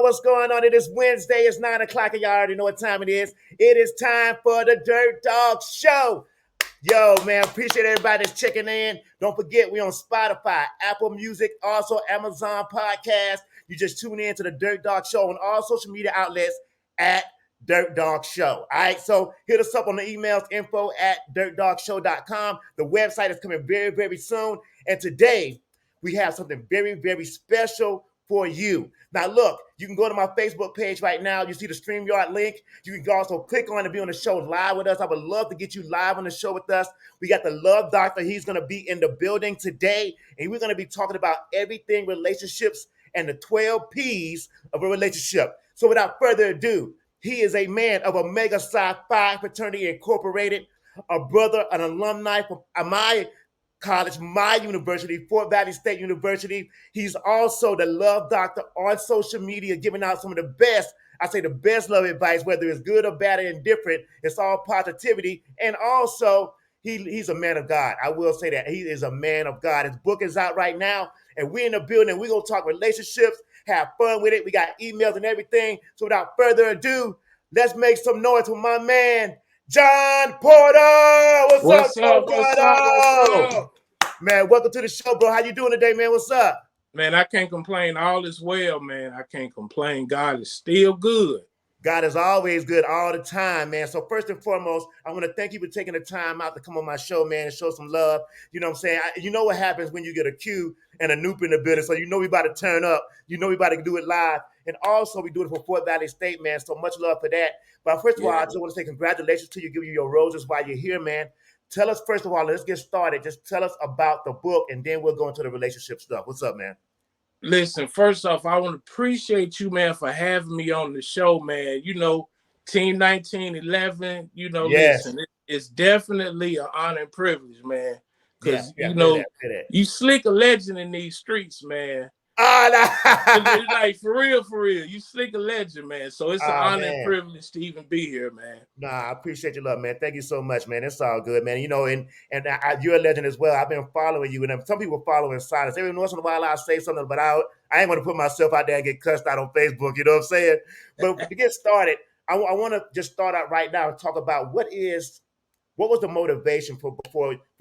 what's going on? It is Wednesday. It's 9 o'clock, and y'all already know what time it is. It is time for the Dirt Dog Show. Yo, man, appreciate everybody that's checking in. Don't forget, we on Spotify, Apple Music, also Amazon Podcast. You just tune in to the Dirt Dog Show on all social media outlets at Dirt Dog Show. All right, so hit us up on the emails, info@dirtdogshow.com. The website is coming very, very soon. And today, we have something very, very special for you. Now, look, you can go to my Facebook page right now. You see the StreamYard link. You can also click on to be on the show live with us. I would love to get you live on the show with us. We got the Love Doctor. He's going to be in the building today, and we're going to be talking about everything relationships and the 12 P's of a relationship. So without further ado, he is a man of Omega Psi Phi Fraternity Incorporated, a brother, an alumni from my college, my university, Fort Valley State University. He's also the Love Doctor on social media, giving out some of the best, I say the best love advice, whether it's good or bad or indifferent. It's all positivity. And also, he's a man of God. I will say that. He is a man of God. His book is out right now, and we're in the building. We're going to talk relationships, have fun with it. We got emails and everything. So without further ado, let's make some noise for my man, John Porter. What's up? What's up? Man, welcome to the show, bro. How you doing today, man? What's up? Man, I can't complain. All is well, man. I can't complain. God is still good. God is always good all the time, man. So first and foremost, I want to thank you for taking the time out to come on my show, man, and show some love. You know what I'm saying? You know what happens when you get a cue and a noob in the building. So you know we about to turn up. You know we about to do it live. And also we do it for Fort Valley State, man. So much love for that. But first of all, I just want to say congratulations to you, give you your roses while you're here, man. Tell us, first of all, let's get started. Just tell us about the book, and then we'll go into the relationship stuff. What's up, man? Listen, first off, I want to appreciate you, man, for having me on the show, man. You know, Team 1911, you know, Yes. Listen, it's definitely an honor and privilege, man. Because, Yeah, you know, hear that. you slick a legend in these streets, man. It's like, for real. You slick a legend, man. So it's an honor and privilege to even be here, man. Nah, I appreciate your love, man. Thank you so much, man. It's all good, man. You know, and you're a legend as well. I've been following you, and some people follow in silence. Every once in a while, I'll say something, but I ain't going to put myself out there and get cussed out on Facebook. You know what I'm saying? But to get started, I want to just start out right now and talk about what was the motivation for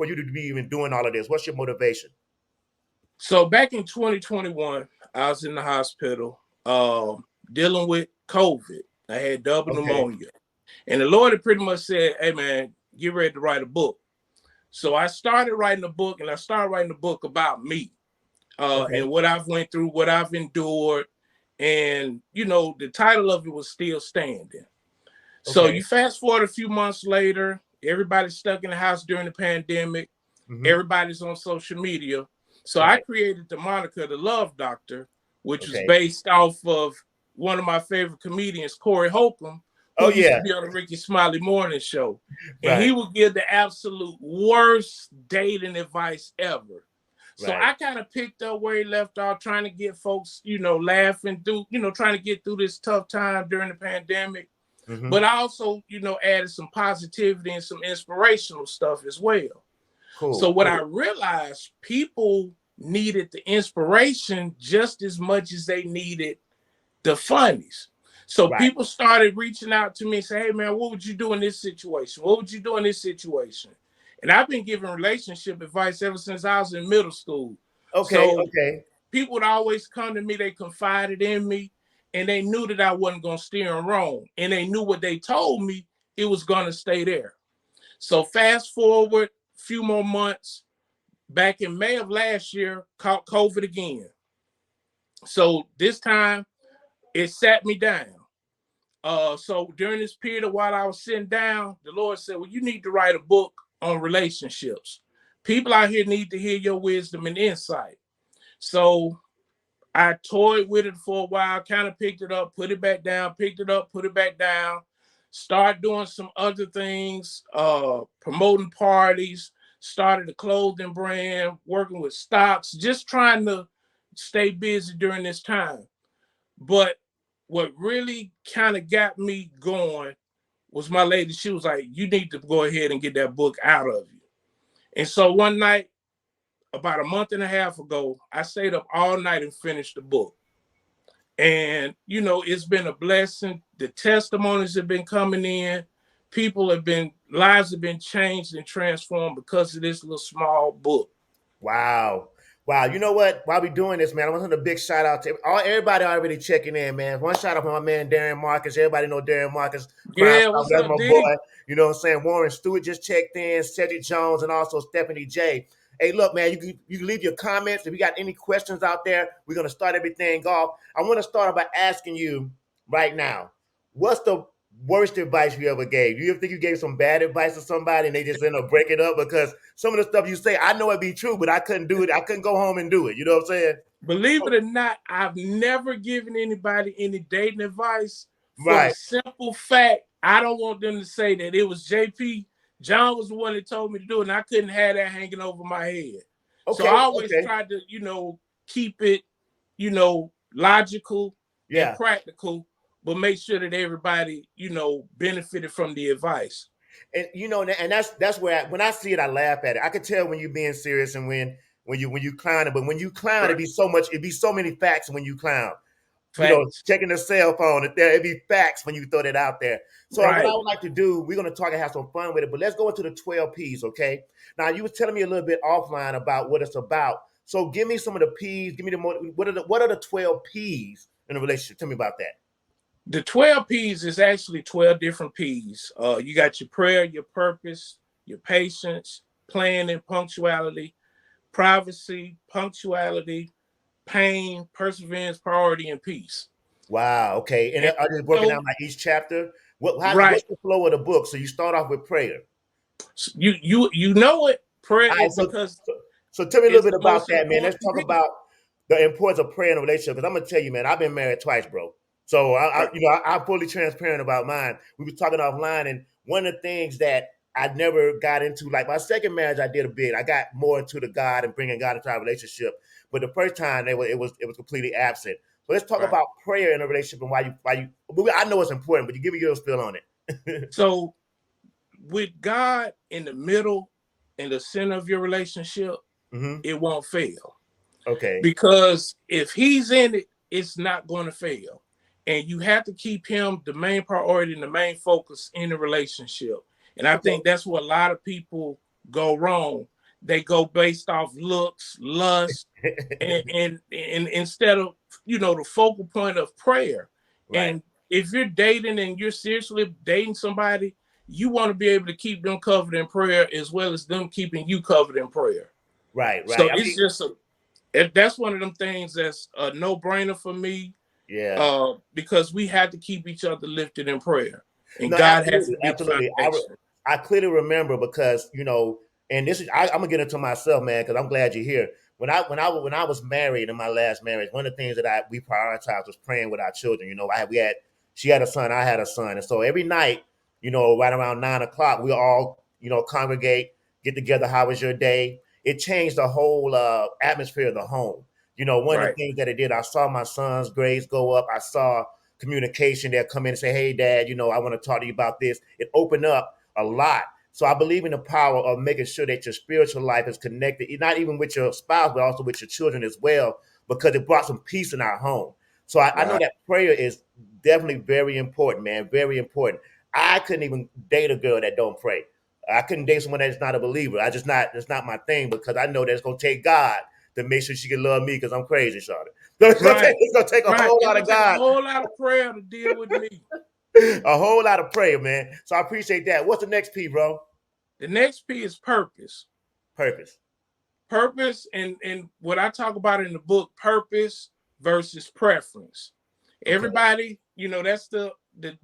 you to be even doing all of this? What's your motivation? So back in 2021, I was in the hospital dealing with COVID. I had double pneumonia. And the Lord had pretty much said, hey, man, get ready to write a book. So I started writing a book, and I started writing a book about me and what I've went through, what I've endured. And, you know, the title of it was Still Standing. So you fast forward a few months later, everybody's stuck in the house during the pandemic. Mm-hmm. Everybody's on social media. So I created the moniker, the Love Doctor, which was based off of one of my favorite comedians, Corey Holcomb, who used to be on the Ricky Smiley Morning Show. And he would give the absolute worst dating advice ever. So I kind of picked up where he left off, trying to get folks, you know, laughing through, you know, trying to get through this tough time during the pandemic. Mm-hmm. But I also, you know, added some positivity and some inspirational stuff as well. So what I realized, people needed the inspiration just as much as they needed the funnies. So people started reaching out to me and say, hey, man, what would you do in this situation? What would you do in this situation? And I've been giving relationship advice ever since I was in middle school. People would always come to me. They confided in me, and they knew that I wasn't going to steer them wrong. And they knew what they told me, it was going to stay there. So fast forward few more months, back in May of last year, caught COVID again. So this time it sat me down. So during this period while I was sitting down, the Lord said, well, you need to write a book on relationships. People out here need to hear your wisdom and insight. So I toyed with it for a while, kind of picked it up, put it back down, picked it up, put it back down, start doing some other things, promoting parties, started a clothing brand, working with stocks, just trying to stay busy during this time. But what really kind of got me going was my lady. She was like, you need to go ahead and get that book out of you. And so one night, about a month and a half ago, I stayed up all night and finished the book. And, you know, it's been a blessing. The testimonies have been coming in. Lives have been changed and transformed because of this little small book. Wow. Wow. You know what? While we doing this, man, I want to send a big shout out to everybody already checking in, man. One shout out for my man, Darren Marcus. Everybody know Darren Marcus. Crime Yeah, Stopper. what's That's up, my D? boy. You know what I'm saying? Warren Stewart just checked in, Cedric Jones, and also Stephanie J. Hey, look, man, you can leave your comments. If you got any questions out there, we're going to start everything off. I want to start by asking you right now, what's the worst advice you ever gave? Do you ever think you gave some bad advice to somebody and they just end up breaking up? Because some of the stuff you say, I know it be true, but I couldn't do it. I couldn't go home and do it. You know what I'm saying? Believe it or not, I've never given anybody any dating advice for the Right. simple fact I don't want them to say that it was JP. John was the one that told me to do it, and I couldn't have that hanging over my head. So Okay. I always Okay. tried to, keep it, logical and Yeah. practical, but make sure that everybody, benefited from the advice. And and that's where when I see it, I laugh at it. I can tell when you're being serious and when you clown it, but when you clown, Right. it'd be so many facts when you clown. Facts. Checking the cell phone. It'd be facts when you throw that out there. So what I Right. would like to do, we're gonna talk and have some fun with it, but let's go into the 12 P's, okay? Now you was telling me a little bit offline about what it's about. So give me some of the P's, give me what are the 12 P's in a relationship? Tell me about that. The 12 P's is actually 12 different P's. You got your prayer, your purpose, your patience, planning, punctuality, privacy, punctuality, pain, perseverance, priority, and peace. Wow, okay. And And I just broken so, down by each chapter. right, What's the flow of the book? So you start off with prayer. you know it. Prayer All is right, because so tell me a little it's bit the about most that, man. Let's important talk piece. about the importance of prayer in a relationship. Because I'm gonna tell you, man, I've been married twice, bro. So Right, I'm fully transparent about mine. We were talking offline, and one of the things that I never got into, like my second marriage, I did a bit. I got more into the God and bringing God into our relationship. But the first time, it was completely absent. So let's talk right. about prayer in a relationship and why you. I know it's important, but you give me your spill on it. So with God in the middle, in the center of your relationship, Hmm. it won't fail. Okay. Because if he's in it, it's not going to fail. And you have to keep him the main priority and the main focus in the relationship. And I Okay. think that's where a lot of people go wrong. They go based off looks, lust, and instead of the focal point of prayer. Right. And if you're dating and you're seriously dating somebody, you want to be able to keep them covered in prayer as well as them keeping you covered in prayer. Right. So Right. I it's mean, just that's one of them things that's a no-brainer for me, yeah. because we had to keep each other lifted in prayer, and No, God has to absolutely, be the absolutely. foundation. I clearly remember because and this is I'm gonna get into myself, man, because I'm glad you're here. When I was married in my last marriage, one of the things that we prioritized was praying with our children. She had a son, I had a son, and so every night, right around 9 o'clock, we all congregate, get together. How was your day? It changed the whole atmosphere of the home. One of the Right, things that it did, I saw my son's grades go up. I saw communication. They'll come in and say, "Hey, Dad, I want to talk to you about this." It opened up a lot. So I believe in the power of making sure that your spiritual life is connected, not even with your spouse, but also with your children as well, because it brought some peace in our home. So I know right, that prayer is definitely very important, man, very important. I couldn't even date a girl that don't pray. I couldn't date someone that's not a believer. It's not my thing because I know that it's gonna take God to make sure she can love me because I'm crazy, Charlotte. So right, it's gonna take a right. whole It's lot gonna of take a God, whole lot of prayer to deal with me. a whole lot of prayer, man. So I appreciate that. What's the next P, bro? The next P is purpose. Purpose. Purpose, and what I talk about in the book, purpose versus preference. Okay. Everybody, that's the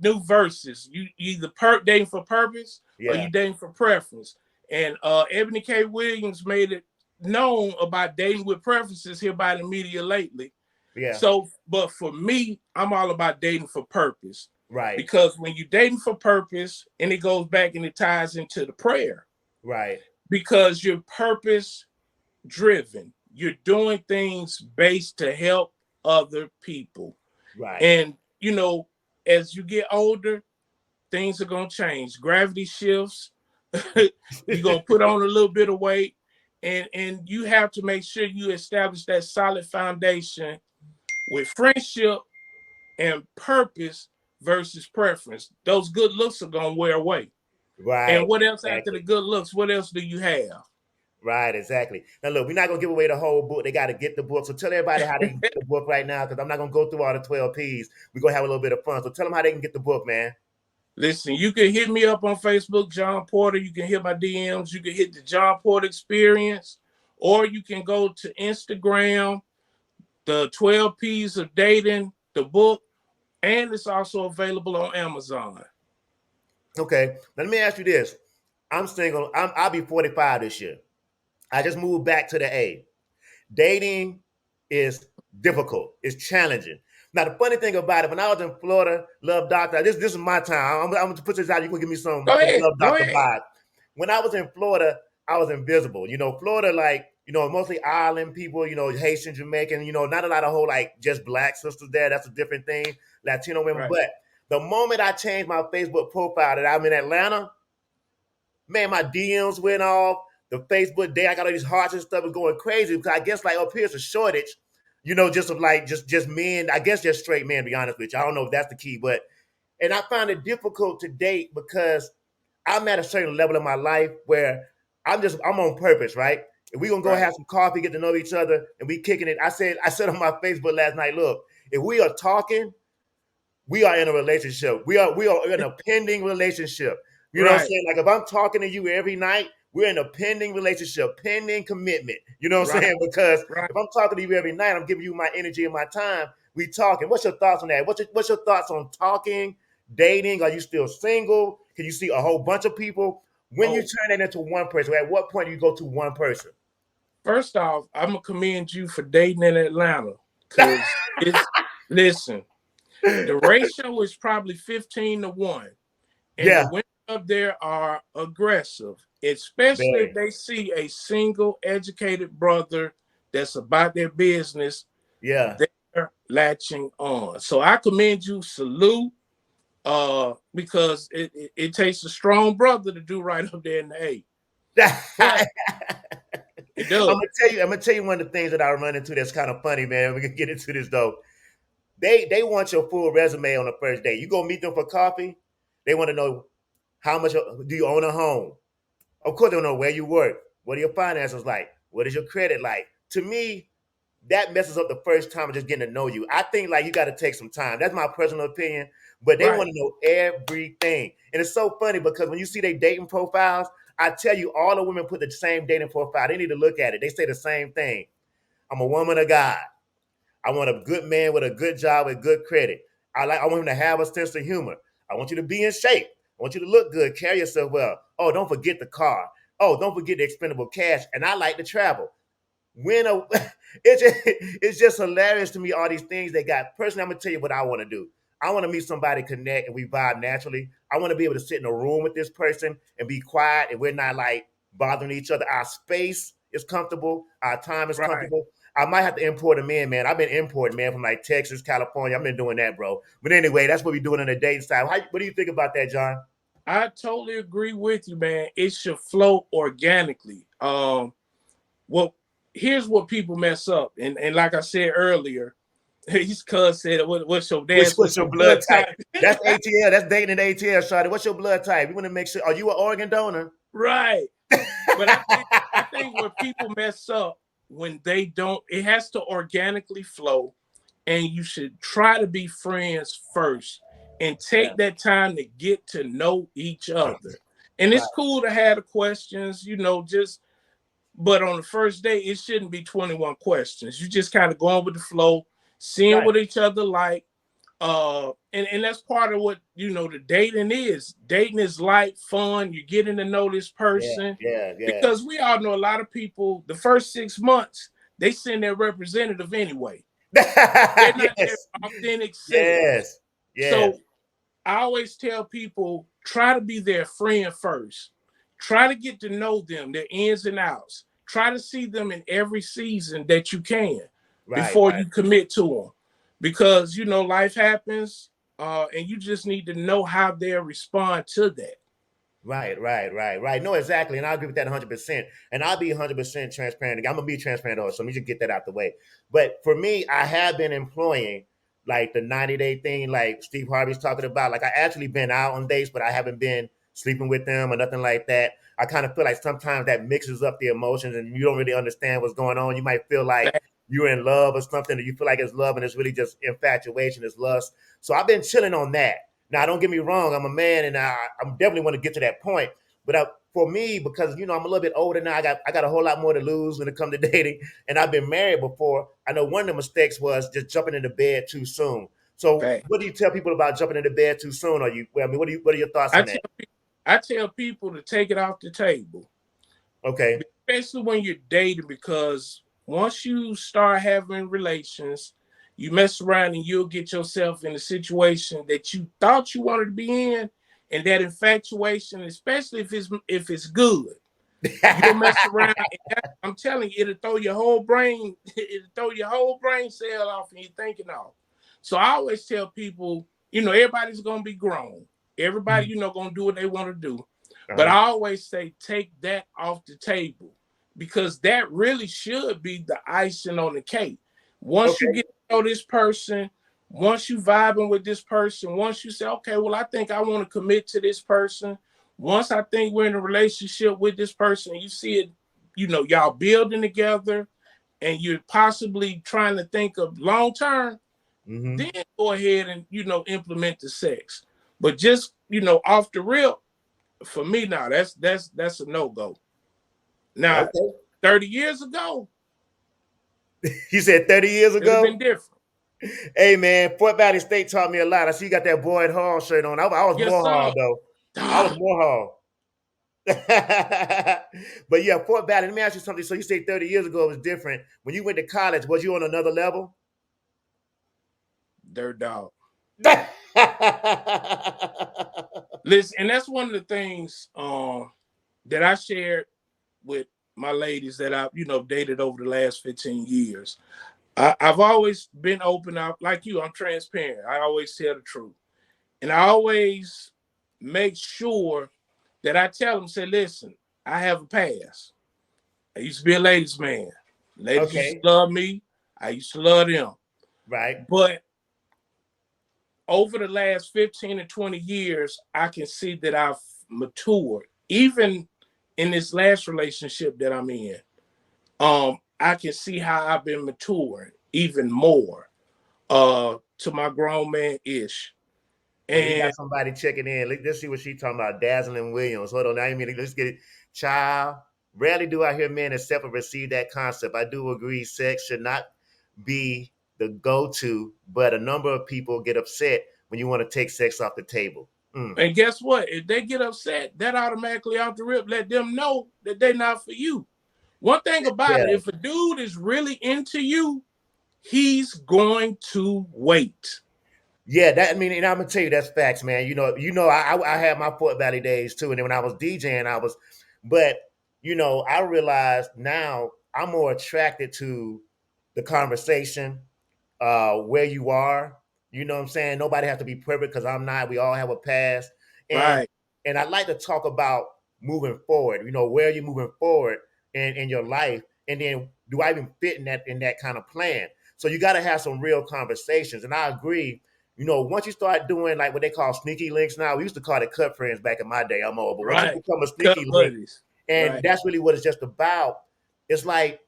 new verses. You either dating for purpose or Yeah. you dating for preference. And Ebony K. Williams made it known about dating with preferences here by the media lately. Yeah. So, but for me, I'm all about dating for purpose, Right. because when you're dating for purpose, and it goes back and it ties into the prayer, Right. because you're purpose driven. You're doing things based to help other people. Right. And, as you get older, things are going to change. Gravity shifts. You're going to put on a little bit of weight. And you have to make sure you establish that solid foundation with friendship and purpose versus preference. Those good looks are gonna wear away. Right. And what else after the Exactly. good looks? What else do you have? Right, exactly. Now, look, we're not gonna give away the whole book. They got to get the book. So tell everybody how they can get the book right now, because I'm not gonna go through all the 12 P's. We're gonna have a little bit of fun. So tell them how they can get the book, man. Listen, you can hit me up on Facebook, John Porter. You can hit my DMs. You can hit the John Porter Experience, or you can go to Instagram, the 12 P's of Dating, the book, and it's also available on Amazon. Okay. Now, let me ask you this. I'm single. I'll be 45 this year. I just moved back to the A. Dating is difficult. It's challenging. Now, the funny thing about it, when I was in Florida, Love Doctor, this is my time. I'm going to put this out. You can give me some Go ahead. Love Go Doctor ahead. vibe. When I was in Florida, I was invisible. You know, Florida, like, you know, mostly island people, you know, Haitian, Jamaican, you know, not a lot of whole, like, just black sisters there. That's a different thing. Latino women. Right. But the moment I changed my Facebook profile that I'm in Atlanta, man, my DMs went off. The Facebook day, I got all these hearts and stuff was going crazy because I guess like up here it's a shortage, you know, just of like just men. I guess just straight men. To be honest with you, I don't know if that's the key, but and I find it difficult to date because I'm at a certain level in my life where I'm on purpose, right? If we gonna go Right. have some coffee, get to know each other, and we kicking it. I said on my Facebook last night, look, if we are talking, we are in a relationship. We are in a pending relationship. You know what I'm Right. saying? Like if I'm talking to you every night, we're in a pending relationship, pending commitment. You know what I'm Right. saying? Because Right. if I'm talking to you every night, I'm giving you my energy and my time. We talking. What's your thoughts on that? What's your thoughts on talking, dating? Are you still single? Can you see a whole bunch of people? When you Oh, turn that into one person, at what point do you go to one person? first off, I'm gonna commend you for dating in Atlanta because it's listen. The ratio is probably 15-1, and the Yeah, women up there are aggressive, especially if very. they see a single educated brother that's about their business. Yeah. They're latching on. So I commend you, salute, because it takes a strong brother to do right up there in the A. But it does. I'm gonna tell you one of the things that I run into that's kind of funny, man. We can get into this though. They want your full resume on the first day. You go meet them for coffee. They want to know how much do you own a home. Of course, they don't know where you work. What are your finances like? What is your credit like? To me, that messes up the first time of just getting to know you. I think like you got to take some time. That's my personal opinion. But they Right. want to know everything, and it's so funny because when you see their dating profiles, I tell you, all the women put the same dating profile. They need to look at it. They say the same thing. I'm a woman of God. I want a good man with a good job with good credit. I want him to have a sense of humor. I want you to be in shape. I want you to look good, carry yourself well. Oh, don't forget the car. Oh, don't forget the expendable cash. And I like to travel. When a, it's just hilarious to me all these things they got. Personally, I'm gonna tell you what I want to do. I want to meet somebody, connect, and we vibe naturally. I want to be able to sit in a room with this person and be quiet, and we're not like bothering each other. Our space is comfortable. Our time is Right. comfortable. I might have to import them in, man. I've been importing, man, from like Texas, California. I've been doing that, bro. But anyway, that's what we're doing on the dating side. What do you think about that, John? I totally agree with you, man. It should flow organically. Well, here's what people mess up, and like I said earlier, his cuz said, "What's your What's, dance? what's What's your your blood blood type? type?" That's ATL. That's dating in ATL, Shawty. What's your blood type? You want to make sure. Are you an organ donor? Right. But I think where people mess up when they don't, it has to organically flow, and you should try to be friends first and Yeah. take that time to get to know each other. And Right. it's cool to have the questions, just but on the first day, it shouldn't be 21 questions. You just kind of going with the flow, seeing Right. what each other like. And that's part of what the dating is. Dating is light, fun. You're getting to know this Yeah. person Yeah. Yeah. because we all know a lot of people. The first 6 months, they send their representative anyway. They're not their Yes. authentic selves. Yes. Yes. So I always tell people try to be their friend first. Try to get to know them, their ins and outs. Try to see them in every season that you can Right. before Right. you commit to them. Because life happens, and you just need to know how they'll respond to that. Right. Right. Right. Right. No, exactly. And I agree with that 100%. And I'll be 100% transparent. I'm going to be transparent also. Let me just get that out the way. But for me, I have been employing like the 90-day thing, like Steve Harvey's talking about. Like I actually been out on dates, but I haven't been sleeping with them or nothing like that. I kind of feel like sometimes that mixes up the emotions and you don't really understand what's going on. You might feel like you're in love or something, or you feel like it's love and it's really just infatuation, it's lust. So I've been chilling on that. Now, don't get me wrong, I'm a man and I'm definitely want to get to that point. But for me, because I'm a little bit older now, I got a whole lot more to lose when it comes to dating. And I've been married before. I know one of the mistakes was just jumping into bed too soon. So, Fact. what do you tell people about jumping into bed too soon? What are your thoughts I on that? tell I tell people to take it off the table, Okay. especially when you're dating, because once you start having relations, you mess around and you'll get yourself in a situation that you thought you wanted to be in, and that infatuation, especially if it's good, you'll mess around. I'm telling you, it'll throw your whole brain, it'll throw your whole brain cell off, and you're thinking off. So I always tell people, everybody's gonna be grown. Everybody, gonna do what they want to do. But Uh-huh. I always say take that off the table because that really should be the icing on the cake. Once you Okay. get to know this person, once you vibing with this person, once you say, okay, well, I think I want to commit to this person. Once I think we're in a relationship with this person, you see it, y'all building together and you're possibly trying to think of long term, Mm-hmm. then go ahead and implement the sex. But just off the rip, for me now, that's a no-go. Now, Okay. 30 years ago, You said 30 years it'd have ago? been different. Hey, man, Fort Valley State taught me a lot. I see you got that Boyd Hall shirt on. I was Yes, more sir. Hall, though. I was Ah, more Hall. But yeah, Fort Valley, let me ask you something. So you say 30 years ago it was different. When you went to college, was you on another level? dirt dog. Listen, and that's one of the things that I shared with my ladies that I've dated over the last 15 years. I've always been open up like you. I'm transparent. I always tell the truth, and I always make sure that I tell them, say, listen, I have a past. I used to be a ladies' man. Ladies used Okay, to love me. I used to love them. right. But over the last 15 to 20 years, I can see that I've matured. Even in this last relationship that I'm in, I can see how I've been maturing even more to my grown man ish. Hey, we got And somebody checking in. Let's see what she talking about. Dazzling Williams. Hold on, I mean, let's get it. Child, rarely do I hear men accept or receive that concept. I do agree, sex should not be the go-to, but a number of people get upset when you want to take sex off the table. Mm. and guess what? If they get upset, that automatically off the rip, let them know that they're not for you. One thing about Yeah, it, if a dude is really into you, he's going to wait. yeah. That I mean, and I'm gonna tell you that's facts, man. I had my Fort Valley days too, and then when I was DJing, but I realized now I'm more attracted to the conversation, where you are. You know what I'm saying? Nobody has to be perfect because I'm not. We all have a past. And Right, and I'd like to talk about moving forward. Where are you moving forward in your life? And then do I even fit in that kind of plan? So you gotta have some real conversations. And I agree, once you start doing like what they call sneaky links now, we used to call it cut friends back in my day. I'm old, but once you right. become a Cut sneaky link, buddies. and Right, that's really what it's just about. It's like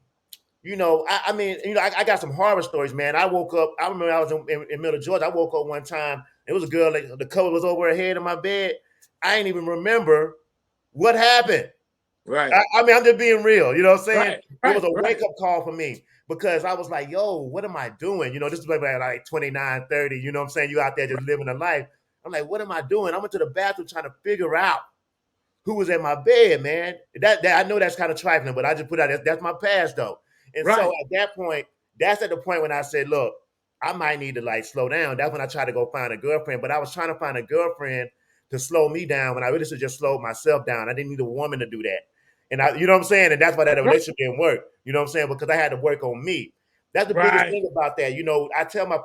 I mean, I got some horror stories, man. I woke up. I remember I was in Middle Georgia. I woke up one time. It was a girl. Like, the cover was over her head in my bed. I ain't even remember what happened. right, I mean, I'm just being real. You know what I'm saying? right, It was right, a wake right, up call for me because I was like, yo, what am I doing? This is like 29, 30. You know what I'm saying? You out there just right, living a life. I'm like, what am I doing? I went to the bathroom trying to figure out who was in my bed, man. That I know that's kind of trifling, but I just put out that's my past though. And so right, at that point, that's at the point when I said, look, I might need to like slow down. That's when I tried to go find a girlfriend. But I was trying to find a girlfriend to slow me down when I really should just slow myself down. I didn't need a woman to do that. And you know what I'm saying? And that's why that right, relationship didn't work. You know what I'm saying? Because I had to work on me. That's the biggest right, thing about that. I tell my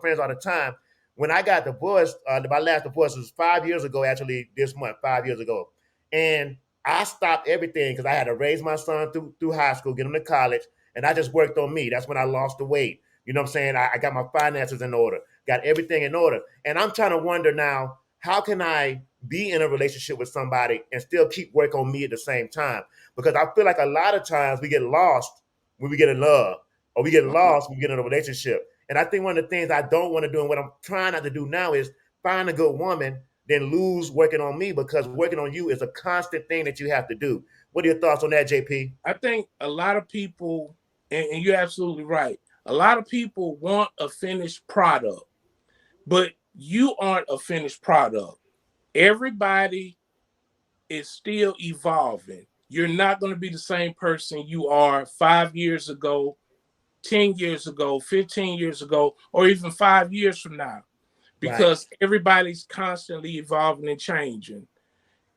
friends all the time, when I got divorced, my last divorce was 5 years ago, actually, this month, 5 years ago. And I stopped everything because I had to raise my son through high school, get him to college, and I just worked on me. That's when I lost the weight. You know what I'm saying? I got my finances in order, got everything in order. And I'm trying to wonder now, how can I be in a relationship with somebody and still keep work on me at the same time? Because I feel like a lot of times we get lost when we get in love, or we get lost when we get in a relationship. And I think one of the things I don't want to do, and what I'm trying not to do now, is find a good woman, then lose working on me, because working on you is a constant thing that you have to do. What are your thoughts on that, JP? I think a lot of people, and you're absolutely right, a lot of people want a finished product, but you aren't a finished product. Everybody is still evolving. You're not going to be the same person you are 5 years ago, 10 years ago, 15 years ago, or even 5 years from now, Right, because everybody's constantly evolving and changing.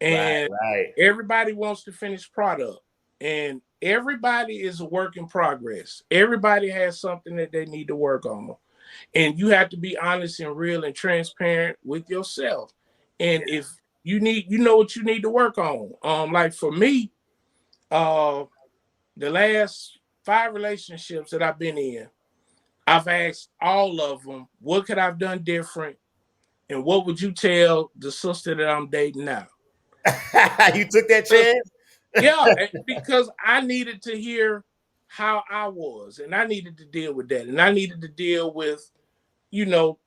right, And right. everybody wants the finished product. And everybody is a work in progress. Everybody has something that they need to work on. And you have to be honest and real and transparent with yourself. And if you need, you know what you need to work on. Like for me, uh, the last 5 relationships that I've been in, I've asked all of them, what could I've done different? And what would you tell the sister that I'm dating now? You took that chance? Yeah, because I needed to hear how I was, and I needed to deal with that, and I needed to deal with,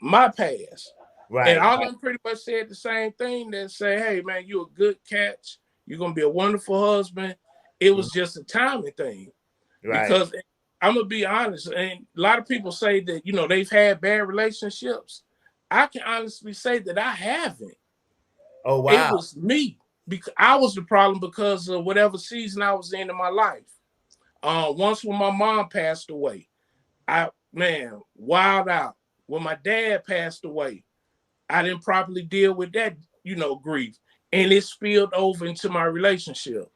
my past. And Right, all of them pretty much said the same thing. That say, "Hey, man, you're a good catch. You're gonna be a wonderful husband." It was just a timing thing, right. because I'm gonna be honest, and a lot of people say that they've had bad relationships. I can honestly say that I haven't. Oh, It wow. was me, because I was the problem because of whatever season I was in my life. Once when my mom passed away, I wild out. When my dad passed away, I didn't properly deal with that, grief, and it spilled over into my relationship.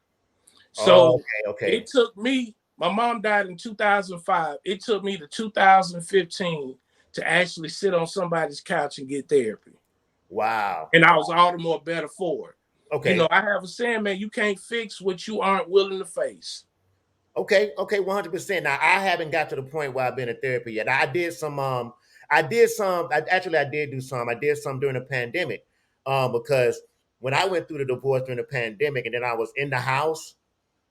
Oh, So okay, it okay. took me. My mom died in 2005. It took me to 2015 to actually sit on somebody's couch and get therapy. Wow. And I was all the more better for it. Okay. I have a saying, man, you can't fix what you aren't willing to face. Okay, okay, 100%. Now I haven't got to the point where I've been in therapy yet. I did do some. I did some during the pandemic. Because when I went through the divorce during the pandemic and then I was in the house,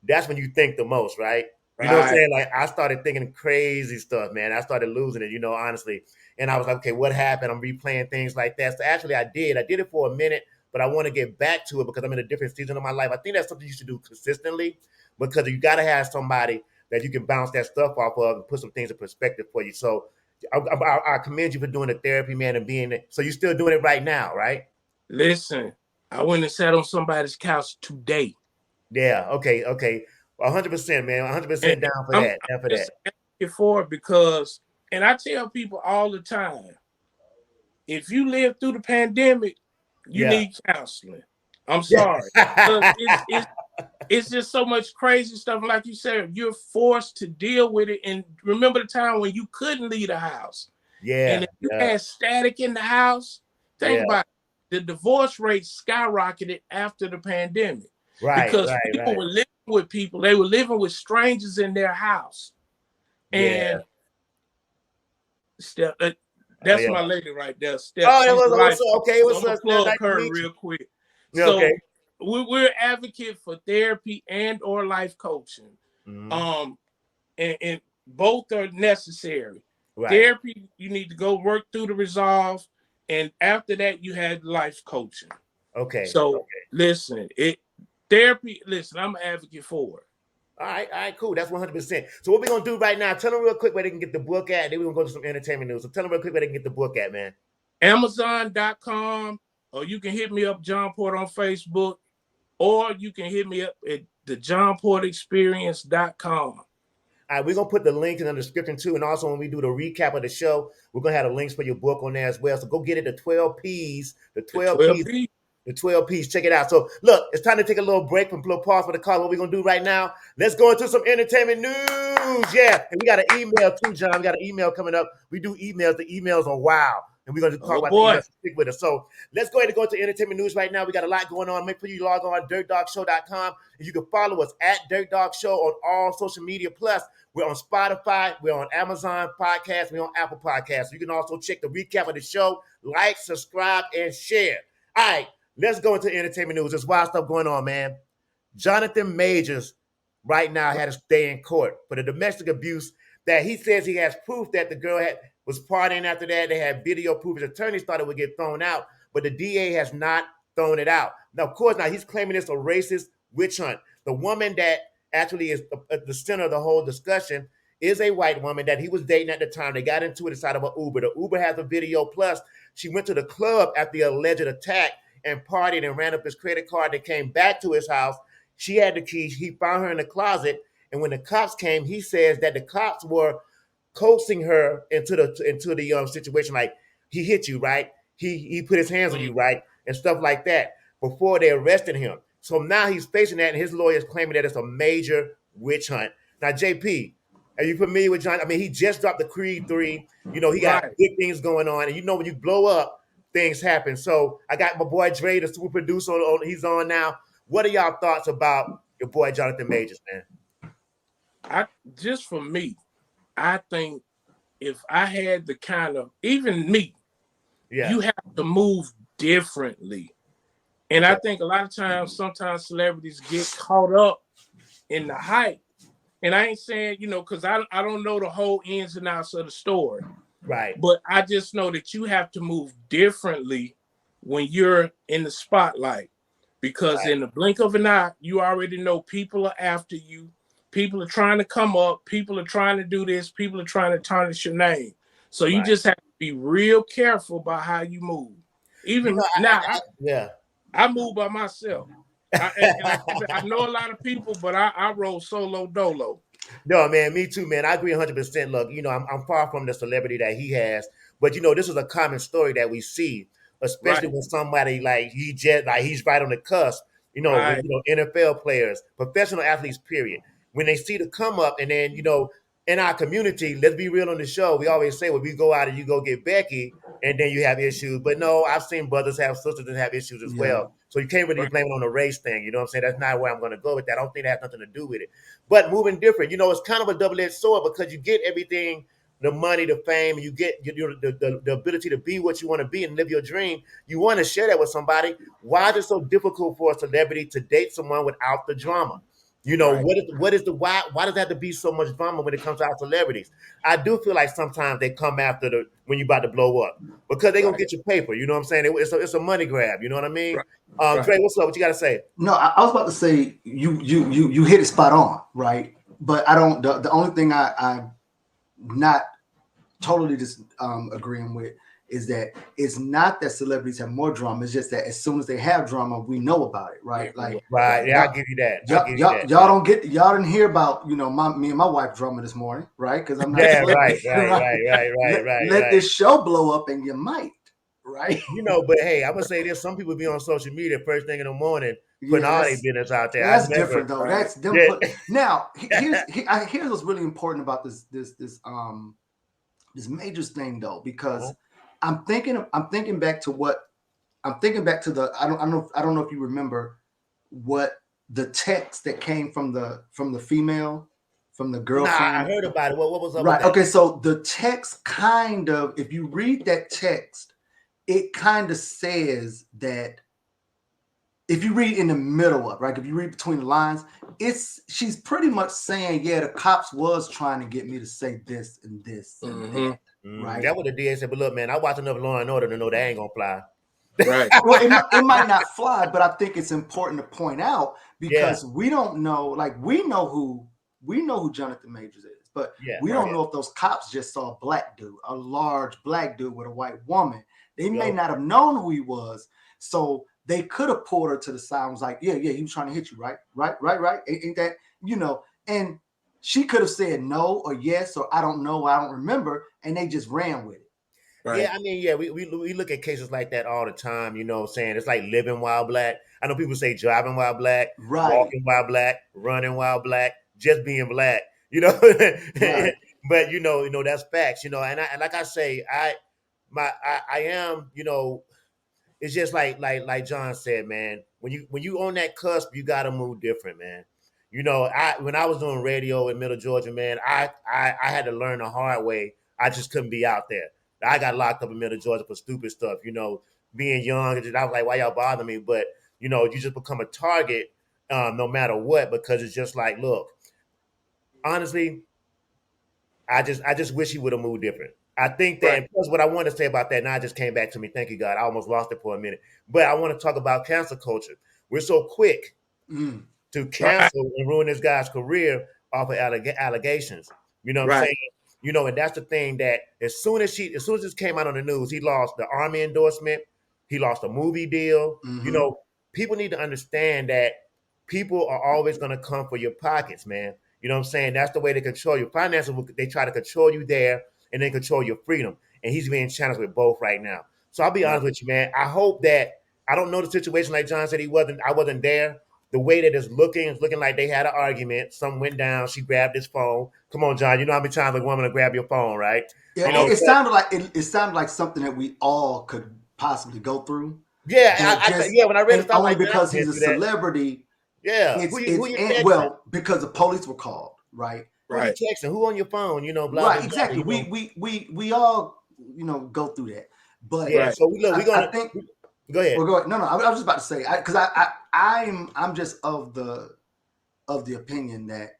that's when you think the most, right? You know what I'm Right. saying? Like I started thinking crazy stuff, man. I started losing it, honestly. And I was like, okay, what happened? I'm replaying things like that. So actually I did. I did it for a minute, but I want to get back to it because I'm in a different season of my life. I think that's something you should do consistently, because you got to have somebody that you can bounce that stuff off of and put some things in perspective for you. So I commend you for doing the therapy, man, and being it. So you're still doing it right now, right? Listen, I went and sat on somebody's couch today. Yeah. Okay. Okay. 100%, man. And 100% down for I'm that. Down for that. just asking for it because, and I tell people all the time, if you live through the pandemic, you Yeah. need counseling. I'm Yeah. sorry. Because it's just so much crazy stuff. Like you said, you're forced to deal with it. And remember the time when you couldn't leave the house. And Yeah. if you Yeah. had static in the house, think Yeah. about it. The divorce rate skyrocketed after the pandemic Right. because Right. people Right. were living with people. They were living with strangers in their house. Yeah. And Steph, Oh that's yeah. my lady right there, Steph. Oh, that She's was the what's life up? coach. Okay. So What's I'm going up? to Nice plug to her meet you. real quick. Yeah, okay. So we're advocate for therapy and or life coaching. Hmm. Um, and both are necessary. Right. Therapy, you need to go work through the resolve, and after that, you had life coaching. Okay. So Okay. listen, therapy. Listen, I'm an advocate for it. All right. All right. Cool. That's 100%. So what we're gonna do right now? Tell them real quick where they can get the book at. Then we're gonna go to some entertainment news. So tell them real quick where they can get the book at, man. Amazon.com, or you can hit me up, John Port, on Facebook, or you can hit me up at the johnportexperience.com. All right, we're gonna put the link in the description too, and also when we do the recap of the show, we're gonna have the links for your book on there as well. So go get it, the 12 P's, the The 12 12 P's, P. the 12 P's. Check it out. So look, it's time to take a little break from a little pause for the call. What we're gonna do right now? Let's go into some entertainment news. Yeah, and we got an email too, John. We got an email coming up. We do emails. The emails are wow. and we're going to talk Oh about the boy. NFL. Stick with us. So let's go ahead and go to entertainment news right now. We got a lot going on. Make sure you log on dirtdoggshow.com, and you can follow us at Dirt Dog Show on all social media. Plus, we're on Spotify, we're on Amazon Podcasts, we're on Apple Podcasts. You can also check the recap of the show, like, subscribe, and share. All right, let's go into entertainment news. There's wild stuff going on, man. Jonathan Majors right now had to stay in court for the domestic abuse that he says he has proof that the girl was partying after that. They had video proof. His attorneys thought it would get thrown out, but the DA has not thrown it out. Now, of course, now he's claiming it's a racist witch hunt. The woman that actually is at the center of the whole discussion is a white woman that he was dating at the time. They got into it inside of an Uber. The Uber has a video. Plus, she went to the club after the alleged attack and partied and ran up his credit card. They came back to his house. She had the keys. He found her in the closet. And when the cops came, he says that the cops were coaxing her into the situation. Like, he hit you, right? He put his hands on you, right? And stuff like that before they arrested him. So now he's facing that, and his lawyer is claiming that it's a major witch hunt. Now, JP, are you familiar with John? I mean, he just dropped the Creed 3. You know, he got big things going on. And you know, when you blow up, things happen. So I got my boy Dre, the super producer, he's on now. What are y'all thoughts about your boy Jonathan Majors, man? Just for me, I think if I had the kind of, even me, you have to move differently. And I think a lot of times, sometimes celebrities get caught up in the hype. And I ain't saying, you know, because I don't know the whole ins and outs of the story. Right. But I just know that you have to move differently when you're in the spotlight. Because in the blink of an eye, you already know people are after you. People are trying to come up. People are trying to do this. People are trying to tarnish your name. So you just have to be real careful about how you move. Even I move by myself. I know a lot of people, but I roll solo dolo. No, man, me too, man. I agree 100%. Look, you know, I'm far from the celebrity that he has, but you know, this is a common story that we see, especially when somebody like he's right on the cusp. You know, when, you know, NFL players, professional athletes, period. When they see the come up, and then, you know, in our community, let's be real on the show. We always say, well, we go out and you go get Becky, and then you have issues. But no, I've seen brothers have sisters and have issues as well. So you can't really blame it on the race thing. You know what I'm saying? That's not where I'm going to go with that. I don't think that has nothing to do with it. But moving different, you know, it's kind of a double-edged sword because you get everything, the money, the fame, you get the ability to be what you want to be and live your dream. You want to share that with somebody. Why is it so difficult for a celebrity to date someone without the drama? You know, what is the why does there have to be so much drama when it comes to our celebrities? I do feel like sometimes they come after when you're about to blow up because they're gonna get your paper, you know what I'm saying? It's a money grab, you know what I mean? Dre, what's up? What you gotta say? No, I was about to say you hit it spot on, right? But I don't the only thing I'm not totally just agreeing with is that it's not that celebrities have more drama. It's just that as soon as they have drama, we know about it, right? Like, yeah, I'll give you that. Y'all didn't hear about, you know, me and my wife drama this morning, right? Because I'm not right. Let this show blow up and you might, right? You know, but hey, I'm gonna say this: some people be on social media first thing in the morning putting all their business out there. That's different though. That's them. Now, here's what's really important about this Majors thing though, because I'm thinking back to the I don't know if you remember what the text that came from the female, from the girlfriend. Nah, I heard about it. What was up? Right. Okay. So the text kind of, if you read that text, it kind of says that, if you read in the middle of, right, if you read between the lines, she's pretty much saying, yeah, the cops was trying to get me to say this and this and that. Right. That's what the DA said. But look, man, I watch enough Law and Order to know that ain't gonna fly. Right. Well, it might not fly, but I think it's important to point out because we don't know, like we know who Jonathan Majors is, but we don't know if those cops just saw a black dude, a large black dude with a white woman. They may not have known who he was, so they could have pulled her to the side and was like, yeah, he was trying to hit you, right? Ain't that, you know? And she could have said no or yes or I don't know, I don't remember, and they just ran with it. Right. Yeah, I mean, we look at cases like that all the time, you know what I'm saying? It's like living while black. I know people say driving while black, walking while black, running while black, just being black, you know? But you know, that's facts, you know, and like I say, I am, it's just like John said, man. When you on that cusp, you gotta move different, man. When I was doing radio in Middle Georgia, man, I had to learn the hard way. I just couldn't be out there. I got locked up in Middle Georgia for stupid stuff, being young. I was like, why y'all bother me? But you just become a target, no matter what, because it's just like, look, honestly, I just wish he would have moved different. I think that, and plus what I want to say about that, now it just came back to me. Thank you, God. I almost lost it for a minute. But I want to talk about cancel culture. We're so quick to cancel and ruin this guy's career off of allegations. You know what I'm saying? And that's the thing, that as soon as this came out on the news, he lost the Army endorsement, he lost a movie deal. People need to understand that people are always going to come for your pockets, man. You know what I'm saying? That's the way they control your finances. They try to control you there and then control your freedom. And he's being challenged with both right now. So I'll be honest with you, man. I hope that, I don't know the situation, like John said, I wasn't there. The way that it's looking like they had an argument. Something went down. She grabbed his phone. Come on, John. You know how many times a woman will grab your phone, right? Yeah, it sounded like something that we all could possibly go through. Yeah, when I read it, only because he's a celebrity. Yeah, because the police were called, right? Who you texting? Who on your phone? Blah, right, blah, exactly. Blah, we all go through that. But so I think. Go ahead. Well, go ahead. No. I was just about to say, because I'm just of the opinion that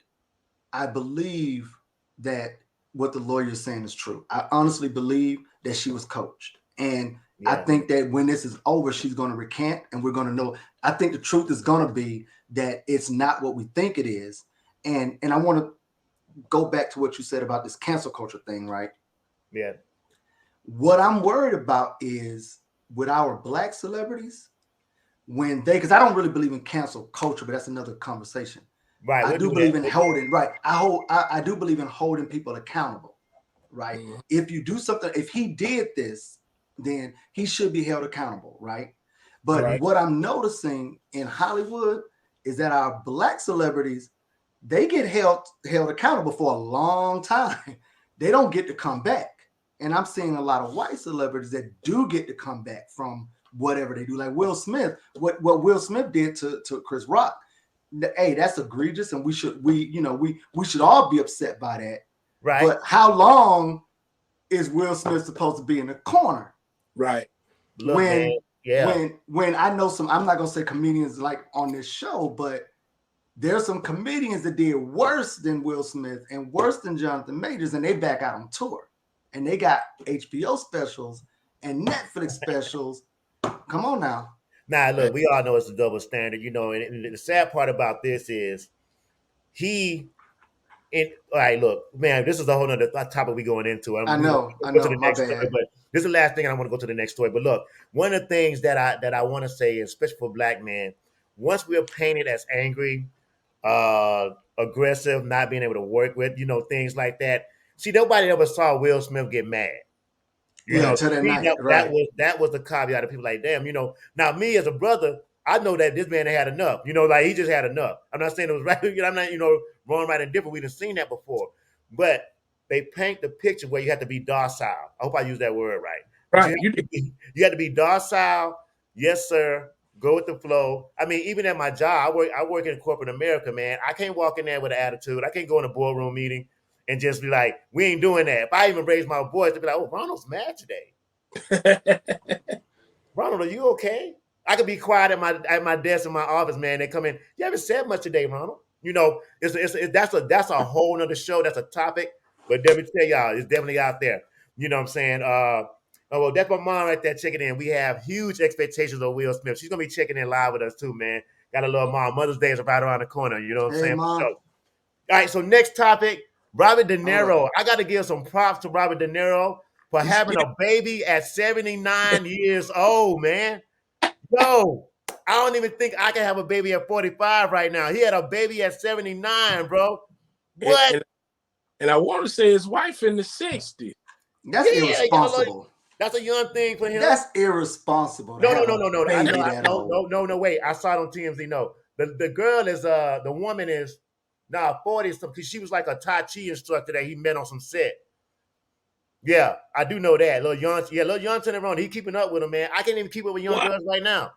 I believe that what the lawyer is saying is true. I honestly believe that she was coached, and I think that when this is over, she's going to recant, and we're going to know. I think the truth is going to be that it's not what we think it is, and I want to go back to what you said about this cancel culture thing, right? Yeah. What I'm worried about is with our Black celebrities, because I don't really believe in cancel culture, but that's another conversation. Right. I do believe in holding. Right. I do believe in holding people accountable. Right. Mm-hmm. If you do something, if he did this, then he should be held accountable. Right. But what I'm noticing in Hollywood is that our Black celebrities, they get held accountable for a long time. They don't get to come back. And I'm seeing a lot of white celebrities that do get to come back from whatever they do. Like Will Smith, what Will Smith did to Chris Rock. Hey, that's egregious, and we should all be upset by that. Right. But how long is Will Smith supposed to be in the corner? Right. Look, man. Yeah. When I know I'm not gonna say comedians like on this show, but there's some comedians that did worse than Will Smith and worse than Jonathan Majors, and they back out on tour. And they got HBO specials and Netflix specials. Come on now. Nah, look, we all know it's a double standard, and the sad part about this is all right, look, man, this is a whole other topic we going into. I know. Go to the next story, but this is the last thing, and I want to go to the next story. But look, one of the things that I want to say, especially for Black men, once we're painted as angry, aggressive, not being able to work with, things like that. See, nobody ever saw Will Smith get mad. Until that night, right. That was the caveat of people like, damn, now me as a brother, I know that this man had enough. Like he just had enough. I'm not saying it was right. I'm not, wrong, right, and different. We've seen that before. But they paint the picture where you have to be docile. I hope I use that word right. Right. You have to be docile. Yes, sir. Go with the flow. I mean, even at my job, I work in corporate America, man. I can't walk in there with an attitude. I can't go in a boardroom meeting and just be like, we ain't doing that. If I even raise my voice, they'd be like, oh, Ronald's mad today. Ronald, are you okay? I could be quiet at my desk in my office, man. They come in, you haven't said much today, Ronald. That's a whole nother show. That's a topic. But let me tell y'all, it's definitely out there. You know what I'm saying? Well, that's my mom right there checking in. We have huge expectations of Will Smith. She's going to be checking in live with us too, man. Got a little mom. Mother's Day is right around the corner. You know what I'm saying? Mom. All right, so next topic, Robert De Niro. I got to give some props to Robert De Niro for having a baby at 79 years old, man. Yo, I don't even think I can have a baby at 45 right now. He had a baby at 79, bro. What? And I want to say his wife in the 60s. That's irresponsible. That's a young thing for him. That's irresponsible. No, wait. I saw it on TMZ. No. The girl is the woman is 40 something, because she was like a Tai Chi instructor that he met on some set. Yeah, I do know that. Lil Young turning around. He keeping up with him, man. I can't even keep up with young girls right now.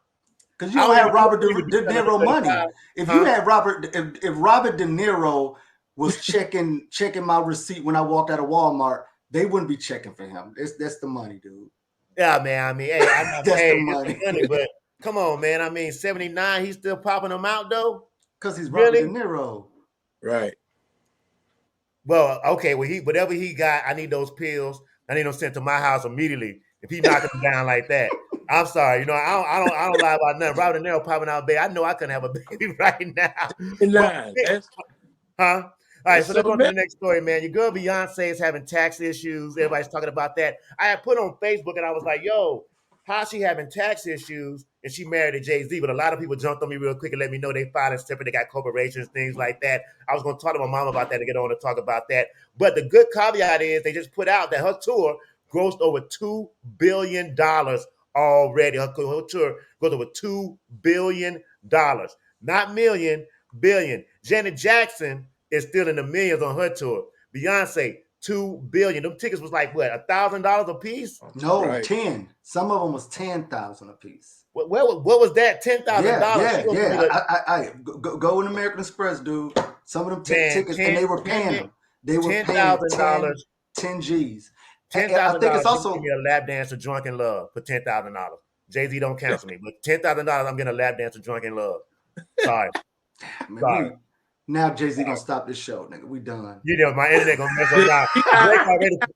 Because you don't have Robert De Niro money. Huh? If you had if Robert De Niro was checking my receipt when I walked out of Walmart, they wouldn't be checking for him. That's the money, dude. Yeah, man. I mean, hey, I'm not that's paid. the money. But come on, man. I mean, 79, he's still popping them out though. Because he's really? Robert De Niro. Right. Well, okay. Well, whatever he got, I need those pills. I need them sent to my house immediately. If he knocking me down like that, I'm sorry. You know, I don't lie about nothing. Robert De Niro popping out, baby. I know I couldn't have a baby right now. Huh? All right, so let's go to the next story, man. Your girl Beyonce is having tax issues. Everybody's talking about that. I had put on Facebook and I was like, yo, how's she having tax issues? And she married to Jay-Z, but a lot of people jumped on me real quick and let me know they filed separate. They got corporations, things like that. I was going to talk to my mom about that to get on to talk about that. But the good caveat is they just put out that her tour grossed over $2 billion already. Her tour goes over $2 billion. Not million, billion. Janet Jackson is still in the millions on her tour. Beyonce, $2 billion. Them tickets was like what, $1,000 a piece? No, right. 10. Some of them was 10,000 a piece. What was that? $10,000? Yeah. I go in American Express, dude. Some of them tickets, and they were paying them. They were paying $10 G's. $10,000. I think it's also give me a lap dance of Drunk in Love for $10,000. Jay-Z don't cancel me, but $10,000 I'm getting a lap dance of Drunk in Love. Sorry. Man, now Jay-Z gonna stop this show, nigga. We done. You know my internet gonna mess up now.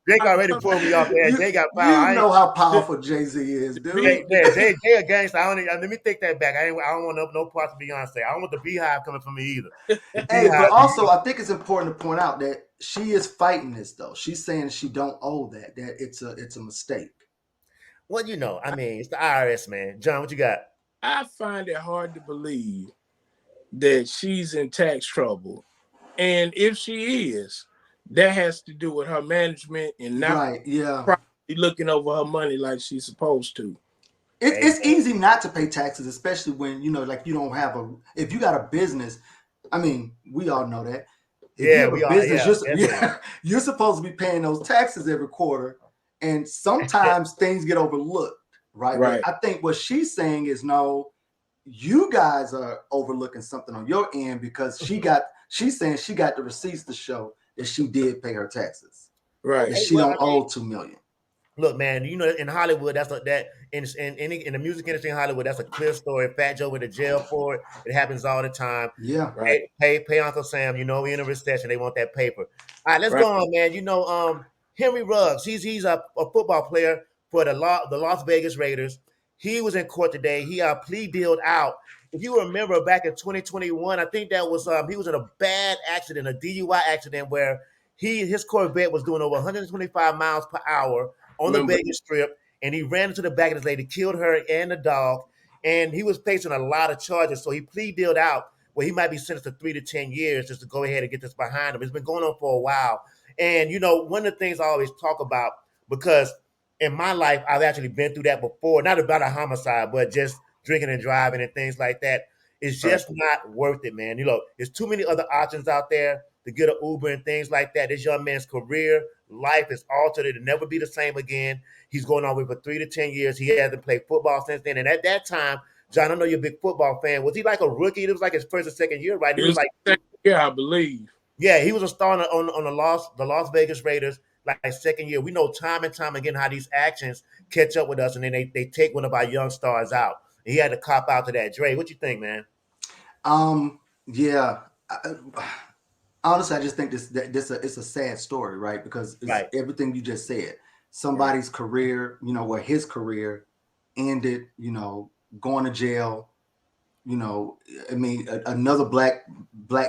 Drake already pulled me off there. Jay got power. You know how powerful Jay-Z is, dude. Jay a gangster. Let me take that back. I don't want no parts of Beyonce. I don't want the Beehive coming from me either. Hey, but also I think it's important to point out that she is fighting this though. She's saying she don't owe that it's a mistake. Well, you know, I mean, it's the IRS, man. John, what you got? I find it hard to believe that she's in tax trouble. And if she is, that has to do with her management and not looking over her money like she's supposed to. It's easy not to pay taxes, especially when, you know, like you don't have if you got a business. I mean, we all know that. If you have a business, you're supposed to be paying those taxes every quarter. And sometimes things get overlooked, right? But I think what she's saying is, no, you guys are overlooking something on your end because she's saying she got the receipts to show that she did pay her taxes. Right. And she don't owe $2 million. Look, man, you know, in Hollywood, in the music industry in Hollywood, that's a clear story. Fat Joe went to jail for it. It happens all the time. Yeah. Right. Pay Uncle Sam. You know, we're in a recession. They want that paper. All right, let's go on, man. You know, Henry Ruggs, he's a football player for the Las Vegas Raiders. He was in court today. He plea dealed out. If you remember back in 2021, I think that was he was in a bad accident, a DUI accident where his Corvette was doing over 125 miles per hour on the Vegas Strip, and he ran into the back of this lady, killed her and the dog, and he was facing a lot of charges. So he plea dealed out where he might be sentenced to 3 to 10 years just to go ahead and get this behind him. It's been going on for a while. And, you know, one of the things I always talk about, because in my life, I've actually been through that before, not about a homicide, but just drinking and driving and things like that. It's just not worth it, man. You know, there's too many other options out there to get an Uber and things like that. This young man's career, life is altered. It'll never be the same again. He's going on with for 3 to 10 years. He hasn't played football since then. And at that time, John, I know you're a big football fan. Was he like a rookie? It was like his first or second year, right? It was like second year, I believe. Yeah, he was a star on the Las Vegas Raiders, like second year. We know time and time again how these actions catch up with us, and then they take one of our young stars out. And he had to cop out to that. Dre, what you think, man? Yeah. Honestly, I just think it's a sad story, right? Because it's everything you just said. Somebody's career, you know, where his career ended, you know, going to jail. You know, I mean, another black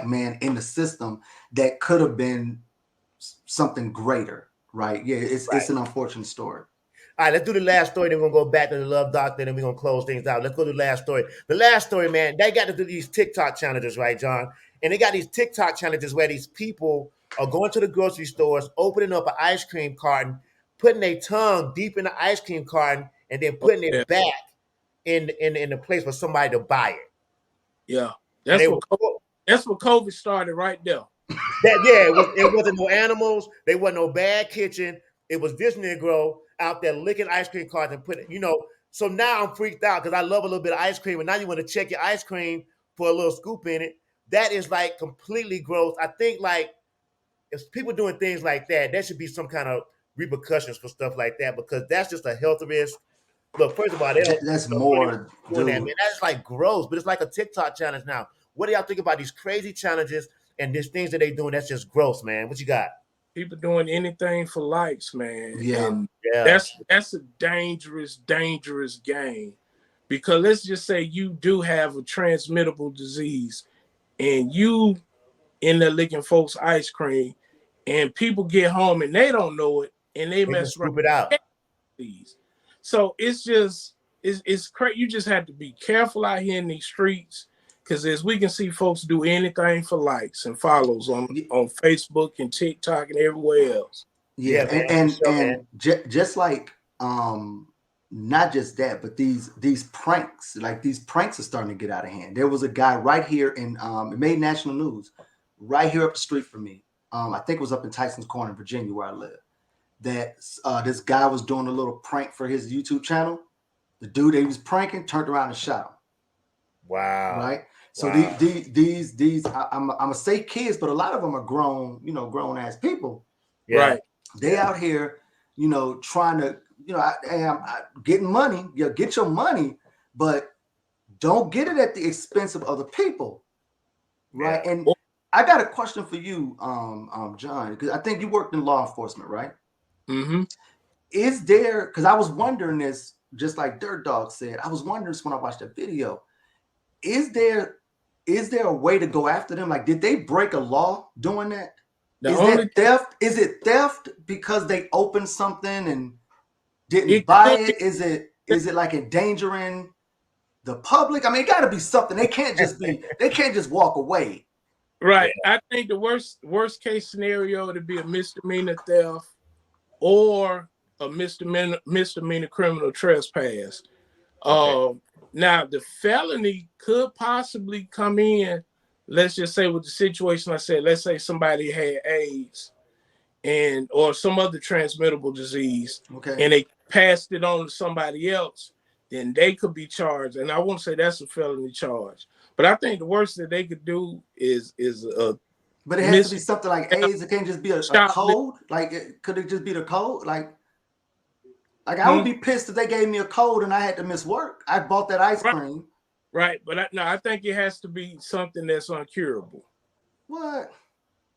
man in the system that could have been something greater, right? Yeah, it's an unfortunate story. All right, let's do the last story. Then we're going to go back to the Love Doctor, and we're going to close things out. Let's go to the last story. The last story, man, they got to do these TikTok challenges, right, John? And they got these TikTok challenges where these people are going to the grocery stores, opening up an ice cream carton, putting their tongue deep in the ice cream carton, and then putting it back in the place for somebody to buy it. Yeah, that's what COVID started right there. It wasn't no animals. They wasn't no bad kitchen. it was this Negro out there licking ice cream carts and putting, so now I'm freaked out because I love a little bit of ice cream, and now you want to check your ice cream for a little scoop in it. That is like completely gross. I think like if people doing things like that, there should be some kind of repercussions for stuff like that because that's just a health risk. Look, first of all, that's more doing that, man. That's like gross, but it's like a TikTok challenge now. What do y'all think about these crazy challenges and these things that they doing? That's just gross, man. What you got? People doing anything for likes, man. Yeah. And that's a dangerous game. Because let's just say you do have a transmittable disease and you in there licking folks' ice cream and people get home and they don't know it and they mess around. Scoop it out. So it's crazy. You just have to be careful out here in these streets because as we can see folks do anything for likes and follows on Facebook and TikTok and everywhere else. Yeah, and just like not just that, but these pranks, like these pranks are starting to get out of hand. There was a guy right here in it made national news, right here up the street from me. I think it was up in Tyson's Corner, Virginia, where I live. That this guy was doing a little prank for his YouTube channel. The dude that he was pranking turned around and shot him. Wow. Right. So these I'm gonna say kids, but a lot of them are grown, grown ass people. Yeah. Right. They out here, trying to, I'm getting money. Get your money, but don't get it at the expense of other people. Right. Yeah. And I got a question for you, John, because I think you worked in law enforcement, right? Mm-hmm. Is there, because I was wondering this, just like Dogg said, I was wondering this when I watched that video. Is there a way to go after them? Like, did they break a law doing that? Is that theft? Is it theft because they opened something and didn't buy it? Is it like endangering the public? I mean, it got to be something. They can't just walk away. Right. I think the worst case scenario to be a misdemeanor theft or a misdemeanor criminal trespass. Okay. Now the felony could possibly come in. Let's just say with the situation I said, let's say somebody had AIDS or some other transmittable disease, okay, and they passed it on to somebody else, then they could be charged. And I won't say that's a felony charge, but I think the worst that they could do is but it has to be something like AIDS. It can't just be a code. Like, could it just be the code? Like I would be pissed if they gave me a code and I had to miss work. I bought that ice cream. Right, but I think it has to be something that's uncurable. What?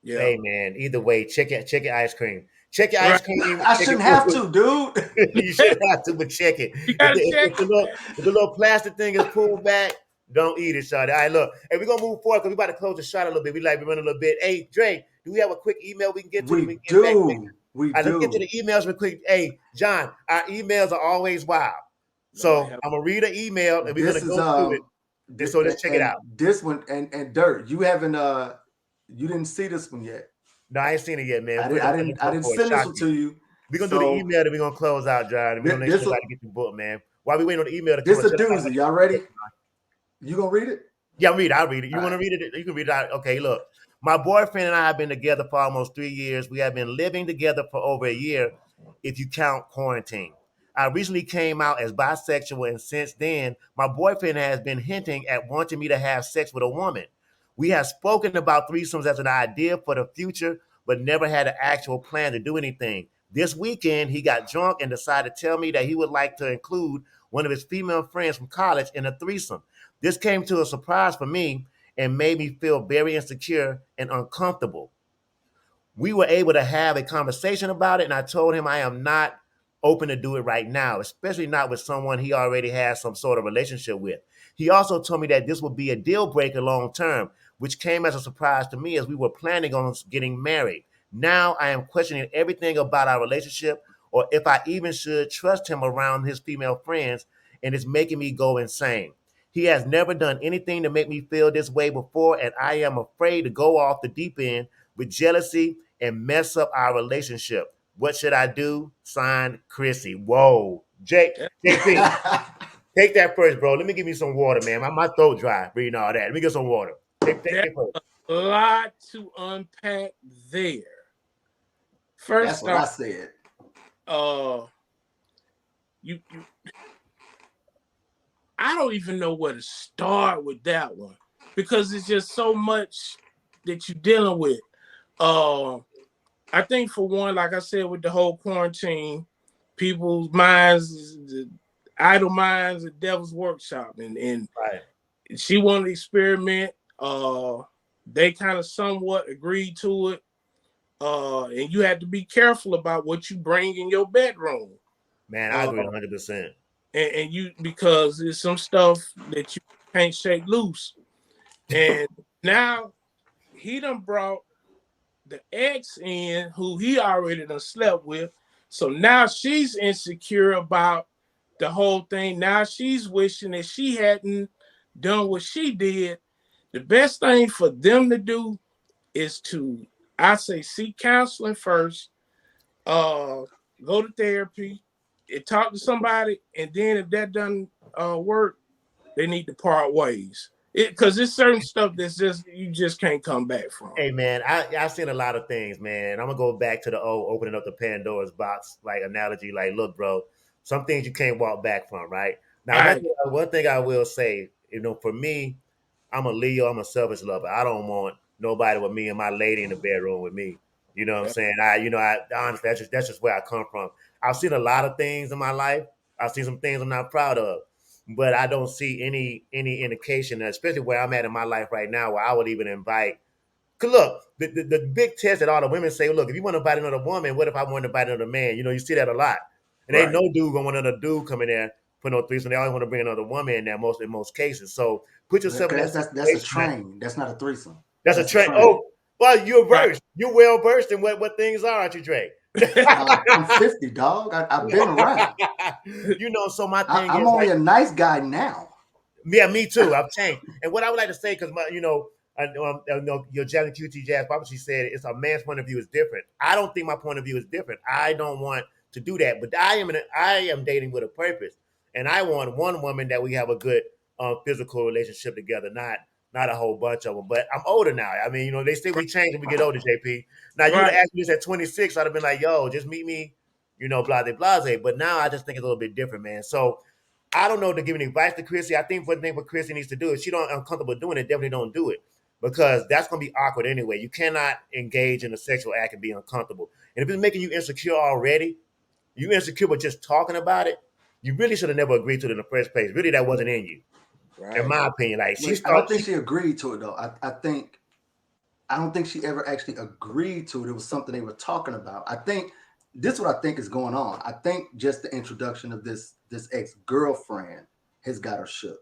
Yeah. Hey man, either way, check your ice cream. Check your ice cream. I shouldn't have to, dude. You shouldn't have to, but check it. If the little plastic thing is pulled back, don't eat it, Shawty. All right, look. Hey, we're gonna move forward because we're about to close the shot a little bit. We running a little bit. Hey, Dre, do we have a quick email we can get to? We do. Let's get to the emails real quick. Hey, John, our emails are always wild. So I'm gonna read an email and we're gonna go through it. So let's check it out. This one and Dirt, you haven't you didn't see this one yet. No, I ain't seen it yet, man. I didn't send this one to you. We're gonna do the email and we're gonna close out, John. We're gonna let everybody get the book, man. While we waiting on the email to come. This is a doozy. Y'all ready? You gonna read it? Yeah, I'll read it. You want to read it? You can read it out. Okay, look. My boyfriend and I have been together for almost 3 years. We have been living together for over a year, if you count quarantine. I recently came out as bisexual, and since then, my boyfriend has been hinting at wanting me to have sex with a woman. We have spoken about threesomes as an idea for the future, but never had an actual plan to do anything. This weekend, he got drunk and decided to tell me that he would like to include one of his female friends from college in a threesome. This came to a surprise for me and made me feel very insecure and uncomfortable. We were able to have a conversation about it, and I told him I am not open to do it right now, especially not with someone he already has some sort of relationship with. He also told me that this would be a deal breaker long term, which came as a surprise to me as we were planning on getting married. Now I am questioning everything about our relationship or if I even should trust him around his female friends, and it's making me go insane. He has never done anything to make me feel this way before, and I am afraid to go off the deep end with jealousy and mess up our relationship. What should I do? Signed, Chrissy. Whoa. JP, take that first, bro. Let me give you some water, man. My throat dry reading all that. Let me get some water. Take it first. A lot to unpack there. First That's what I said. you I don't even know where to start with that one because it's just so much that you're dealing with. I think for one, like I said, with the whole quarantine, people's minds, the idle minds, the devil's workshop, and Right. she wanted to experiment. They kind of somewhat agreed to it. And you had to be careful about what you bring in your bedroom. Man, I agree 100%. And you, because there's some stuff that you can't shake loose. And now he done brought the ex in who he already done slept with. So now she's insecure about the whole thing. Now she's wishing that she hadn't done what she did. The best thing for them to do is to, I say, seek counseling first, go to therapy, and talk to somebody, and then if that doesn't work, they need to part ways. Because there's certain stuff that's just you just can't come back from. Hey man, I've seen a lot of things, man. I'm gonna go back to the old opening up the Pandora's box like analogy. Like, look, bro, some things you can't walk back from, right? Now, one thing I will say, for me, I'm a Leo. I'm a selfish lover. I don't want nobody with me and my lady in the bedroom with me. You know what I'm saying? I honestly, that's just where I come from. I've seen a lot of things in my life. I've seen some things I'm not proud of, but I don't see any indication, especially where I'm at in my life right now, where I would even invite. Cause look, the big test that all the women say, look, if you want to invite another woman, what if I want to invite another man? You see that a lot. And ain't no dude gonna want another dude come in there for no threesome. They always want to bring another woman in there in most cases. So put yourself in that situation. That's a train. That's not a threesome. That's a train. Oh, well, you're versed. You're well versed in what things are, aren't you, Dre? I'm 50, dog. I've been around. So my thing I'm is only a nice guy now. Yeah, me too. I've changed. And what I would like to say, because your Jazz and QT Jazz Papa, she said it's a man's point of view is different. I don't think my point of view is different. I don't want to do that, but I am dating with a purpose, and I want one woman that we have a good physical relationship together, not a whole bunch of them. But I'm older now. I mean, they say we change when we get older, JP. Now you would have asked me this at 26, I'd have been like, yo, just meet me, blase. But now I just think it's a little bit different, man. So I don't know to give any advice to Chrissy. I think one thing what Chrissy needs to do is she don't uncomfortable doing it, definitely don't do it. Because that's gonna be awkward anyway. You cannot engage in a sexual act and be uncomfortable. And if it's making you insecure already, you insecure but just talking about it, you really should have never agreed to it in the first place. Really, that wasn't in you. Right. In my opinion. Like I don't think she agreed to it though. I don't think she ever actually agreed to it. It was something they were talking about. I think this is what I think is going on. I think just the introduction of this ex-girlfriend has got her shook.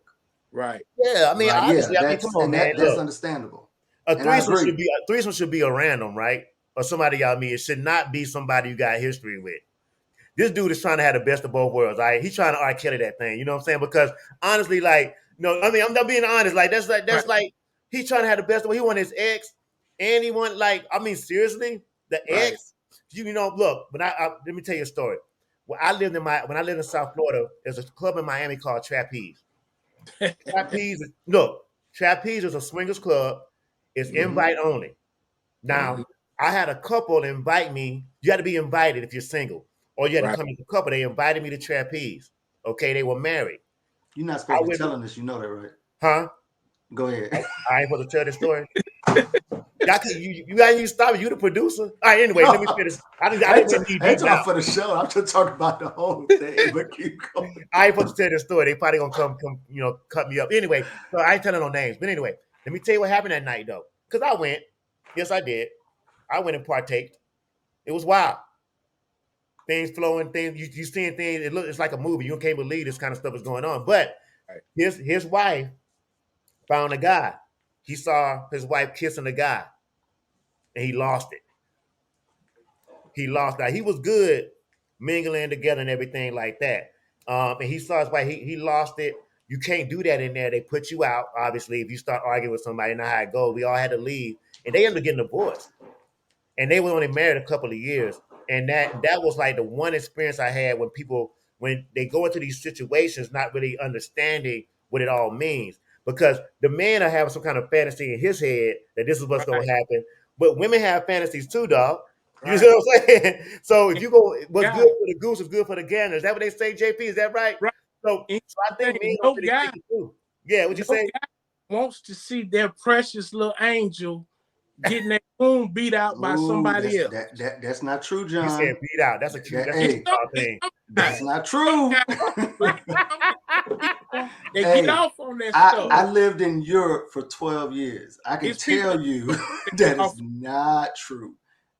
Right. Yeah. I mean, honestly, come on, man. That's understandable. A threesome should be a random, right? Or somebody y'all meet. It should not be somebody you got history with. This dude is trying to have the best of both worlds. Right? He's trying to R. Kelly that thing. You know what I'm saying? Because honestly, I'm not being honest. That's like he's trying to have the best of. He want his ex, and he want seriously, the ex. Look, but let me tell you a story. When I lived in South Florida, there's a club in Miami called Trapeze. Trapeze is a swingers club. It's invite only. Now, I had a couple invite me. You had to be invited if you're single, or you had to come as a couple. They invited me to Trapeze. Okay, they were married. You're not supposed to be telling this. You know that, right? Huh? Go ahead. I ain't supposed to tell this story. You got to stop it. You the producer. All right. Anyway, let me finish. I ain't talking for the show. I'm just talking about the whole thing. But keep going. I ain't supposed to tell this story. They probably gonna come, cut me up. Anyway, so I ain't telling no names. But anyway, let me tell you what happened that night though. Because I went. Yes, I did. I went and partaked. It was wild. Things flowing, things you seeing things. It's like a movie. You can't believe this kind of stuff is going on. But his wife found a guy. He saw his wife kissing a guy, and he lost it. He lost that. He was good mingling together and everything like that. And he saw his wife. He lost it. You can't do that in there. They put you out. Obviously, if you start arguing with somebody, you know how it goes. We all had to leave, and they ended up getting divorced. And they were only married a couple of years. And that was like the one experience I had when they go into these situations, not really understanding what it all means. Because the man are having some kind of fantasy in his head that this is what's going to happen. But women have fantasies too, dog. You see what I'm saying? So if you go, what's good for the goose is good for the gander. Is that what they say, JP? Is that right? Right. So I think men no don't really guy, think it through. Yeah, what you say? Guy wants to see their precious little angel getting that boom beat out by somebody else. That's not true, John. You said beat out. That's a cute. That's a thing. That's not true. They get off on that stuff. I lived in Europe for 12 years. I can tell you that is not true.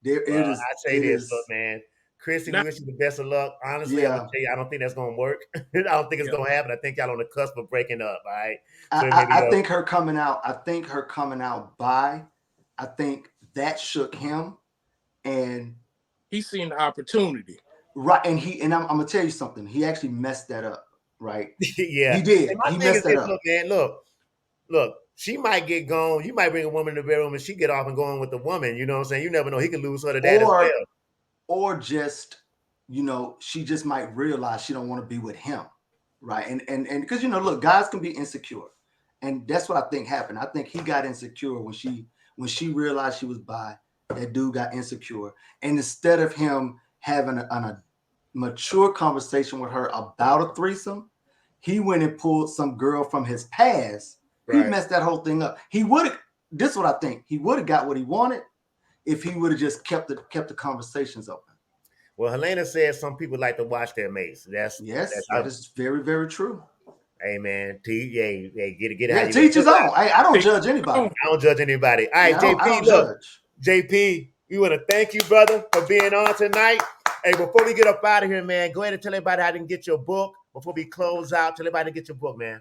I say this, look, man. Chrissy, we wish you the best of luck. Honestly, I'm gonna tell you, I don't think that's gonna work. I don't think it's gonna happen. I think y'all on the cusp of breaking up. All right. So I think her coming out. I think her coming out by. I think that shook him, and he's seen the opportunity. Right, and I'm gonna tell you something. He actually messed that up. Right. Yeah, he did. He messed that up. Look, man. Look. She might get gone. You might bring a woman in the bedroom and she get off and go on with the woman. You know what I'm saying? You never know. He could lose her to that as well. Or just, she just might realize she don't want to be with him. Right. And because, look, guys can be insecure. And that's what I think happened. I think he got insecure when she realized she was bi. That dude got insecure. And instead of him having a mature conversation with her about a threesome, he went and pulled some girl from his past. Right. He messed that whole thing up. This is what I think. He would have got what he wanted if he would have just kept the conversations open. Well, Helena says some people like to watch their mates. That is very, very true. Hey, man, get it. Yeah, teach his own. I don't judge anybody. I don't judge anybody. All right, JP, look. JP, we want to thank you, brother, for being on tonight. Hey, before we get up out of here, man, go ahead and tell everybody how to get your book. Before we close out, tell everybody to get your book, man.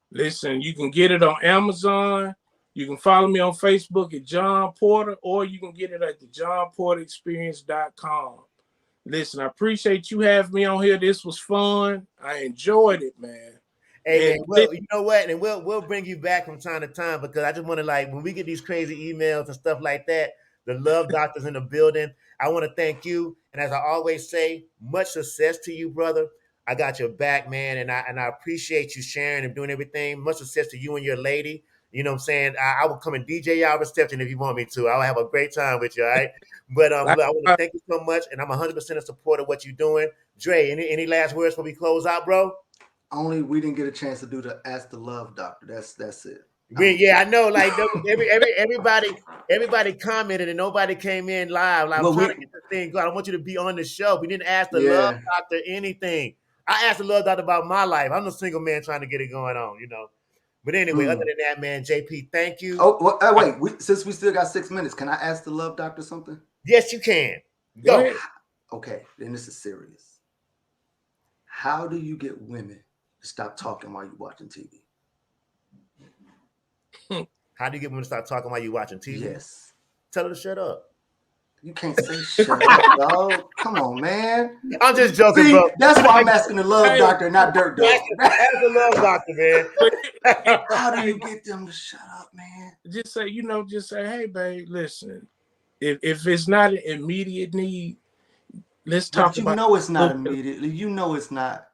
Listen, you can get it on Amazon. You can follow me on Facebook at John Porter, or you can get it at the johnporterexperience.com. Listen, I appreciate you having me on here. This was fun. I enjoyed it, man. Hey, man, you know what? And we'll bring you back from time to time, because I just want to, when we get these crazy emails and stuff like that, the Love Doctor's in the building. I want to thank you. And as I always say, much success to you, brother. I got your back, man, and I appreciate you sharing and doing everything. Much success to you and your lady. You know what I'm saying? I will come and DJ y'all reception if you want me to. I'll have a great time with you, all right? But I want to thank you so much, and I'm 100% in support of what you're doing. Dre, any last words before we close out, bro? Only we didn't get a chance to do the Ask the Love Doctor. That's it. I know. Everybody commented and nobody came in live. I'm trying to get the thing going. I want you to be on the show. We didn't ask the Love Doctor anything. I asked the Love Doctor about my life. I'm a single man trying to get it going on, But anyway, other than that, man, JP, thank you. Oh, wait. Since we still got 6 minutes, can I ask the Love Doctor something? Yes, you can. Go. Okay, then this is serious. How do you get women to stop talking while you're watching TV? How do you get women to stop talking while you're watching TV? Yes. Tell her to shut up. You can't say shut up, dog. Come on, man. I'm just joking, bro. That's why I'm asking the Love Doctor, not Dirt Dog. Ask the Love Doctor, man. How do you get them to shut up, man? Just say, hey, babe, listen. If it's not an immediate need, let's talk about it's not immediately. It's not.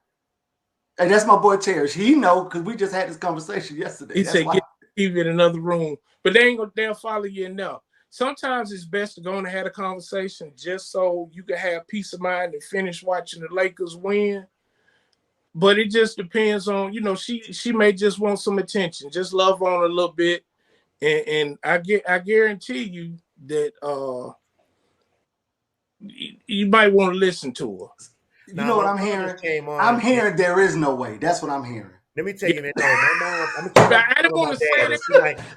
And that's my boy Terrence. He know, because we just had this conversation yesterday. He said, get TV in another room. But they'll follow you enough. Sometimes it's best to go and have a conversation just so you can have peace of mind and finish watching the Lakers win. But it just depends on, she may just want some attention. Just love on her a little bit. And I guarantee you that you might want to listen to her. You know what I'm hearing? I'm hearing there is no way. That's what I'm hearing. Let me tell you, man. My mom. I don't want to say that.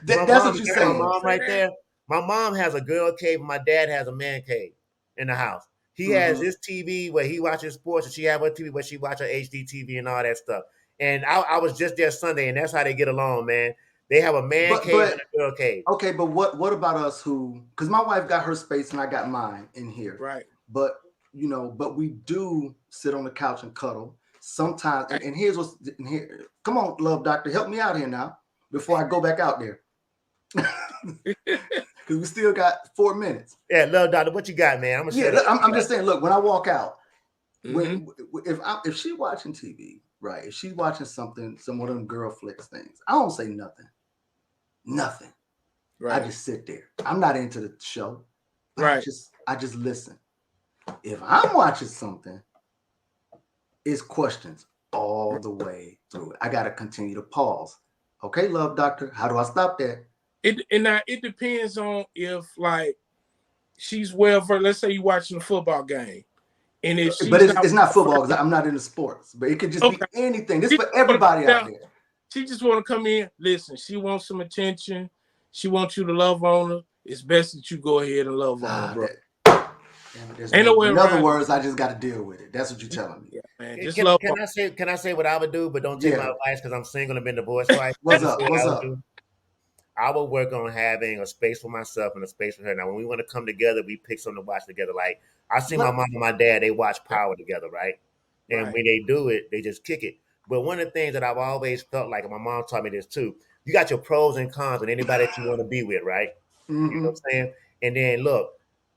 That's what you're saying. My mom right there. My mom has a girl cave, and my dad has a man cave in the house. He has his TV where he watches sports, and she has her TV where she watches HD TV and all that stuff. And I was just there Sunday, and that's how they get along, man. They have a man cave and a girl cave. Okay, but what about us because my wife got her space and I got mine in here. Right. But we do sit on the couch and cuddle sometimes. And here's what's in here. Come on, Love Doctor, help me out here now before I go back out there. Because we still got 4 minutes. Yeah, Love Doctor, what you got, man? I'm just saying, look, when I walk out, if she watching TV, right, if she's watching some of them girl flicks things, I don't say nothing. Nothing. Right. I just sit there. I'm not into the show. Right. I just listen. If I'm watching something, it's questions all the way through it. I got to continue to pause. Okay, love doctor, how do I stop that? It depends on if like she's well versed. Let's say you're watching a football game, and if she's it's not football because I'm not into sports, but it could just be anything. This is for everybody out there. She just want to come in. Listen, she wants some attention. She wants you to love on her. It's best that you go ahead and love on her, bro. In other words, I just got to deal with it. That's what you're telling me. Yeah, man. Can I say what I would do, but don't take my advice because I'm single and been divorced twice. What's up? I would work on having a space for myself and a space for her. Now, when we want to come together, we pick something to watch together. Like I see my mom and my dad, they watch Power together, right? And when they do it, they just kick it. But one of the things that I've always felt like, and my mom taught me this too, you got your pros and cons with anybody that you want to be with, right? Mm-hmm. You know what I'm saying? And then look,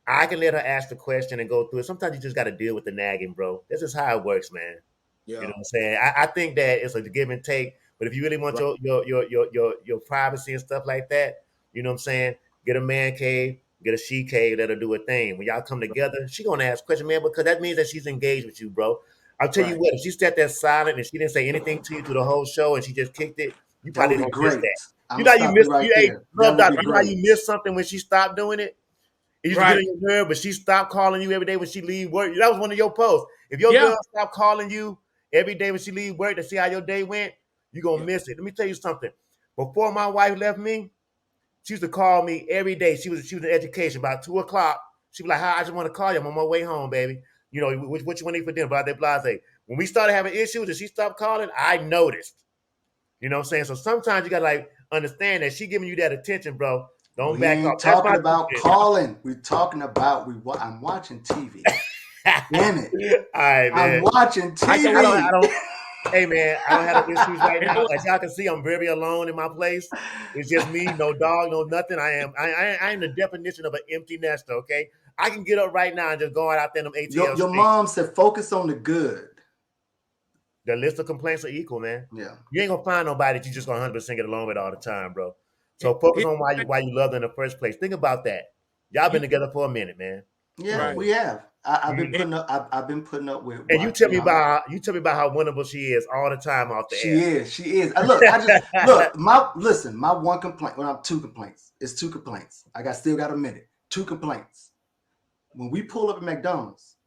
I can let her ask the question and go through it. Sometimes you just got to deal with the nagging, bro. This is how it works, man. Yeah. You know what I'm saying? I think that it's a give and take. But if you really want your privacy and stuff like that, you know what I'm saying? Get a man cave, get a she cave that'll do a thing. When y'all come together, she gonna ask questions, man, because that means that she's engaged with you, bro. I'll tell you what, if she sat there silent and she didn't say anything to you through the whole show and she just kicked it, you probably don't miss that. You know how you missed you know how you missed something when she stopped doing it? It used to get on your nerve, but she stopped calling you every day when she leave work. That was one of your posts. If your girl stopped calling you every day when she leave work to see how your day went, you're going to miss it. Let me tell you something. Before my wife left me, she used to call me every day. She was in education. About 2 o'clock, she was like, "Hi, I just want to call you. I'm on my way home, baby. You know, what you want to eat for dinner?" Blah, blah, blah. When we started having issues and she stopped calling, I noticed. You know what I'm saying? So sometimes you got to like understand that she giving you that attention, bro. Don't back off. We ain't talking about calling. We're talking about I'm watching TV. Damn it. All right, man. I'm watching TV. I don't hey, man, I don't have any issues right now. As y'all can see, I'm very alone in my place. It's just me, no dog, no nothing. I am the definition of an empty nester, okay? I can get up right now and just go out there in them ATL Your mom said focus on the good. The list of complaints are equal, man. Yeah. You ain't going to find nobody that you just going to 100% get along with all the time, bro. So focus on why you love them in the first place. Think about that. Y'all been together for a minute, man. Yeah, we have. I've been putting up with. And you tell me about how wonderful she is all the time off the air. She is. Look. My one complaint. Well, I'm 2 complaints. It's 2 complaints. Still got a minute. 2 complaints. When we pull up at McDonald's,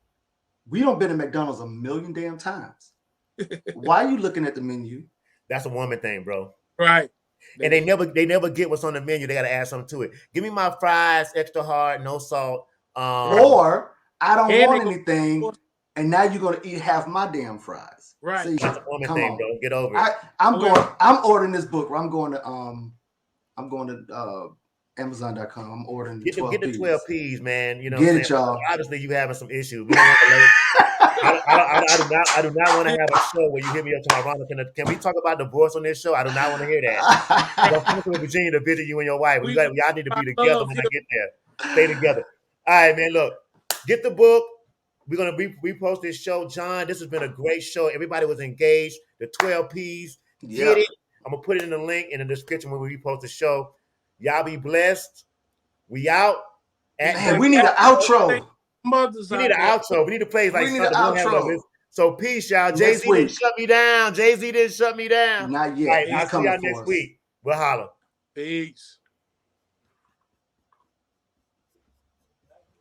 we don't been at McDonald's a million damn times. Why are you looking at the menu? That's a woman thing, bro. Right. And they never get what's on the menu. They got to add something to it. Give me my fries, extra hard, no salt. Or I don't want anything, and now you're gonna eat half my damn fries. Right. See, that's a woman thing, bro. Get over it. I'm ordering this book. I'm going to Amazon.com. I'm ordering the 12 Get the 12 P's, man. You know, get it, y'all. Obviously, you having some issues. We don't want to I do not want to have a show where you hit me up to my Ronald. Can we talk about divorce on this show? I do not want to hear that. I'm coming to Virginia to visit you and your wife. Y'all need to be together when I get there. Stay together. All right, man. Look, get the book. We're gonna repost this show, John. This has been a great show. Everybody was engaged. The 12 P's. Get it. I'm gonna put it in the link in the description when we repost the show. Y'all be blessed. We out. Man, we need an outro. We need an outro. We need to play like we need an outro. So peace, y'all. Jay-Z didn't shut me down. Not yet. Right, I'll see y'all next week. We'll holler. Peace.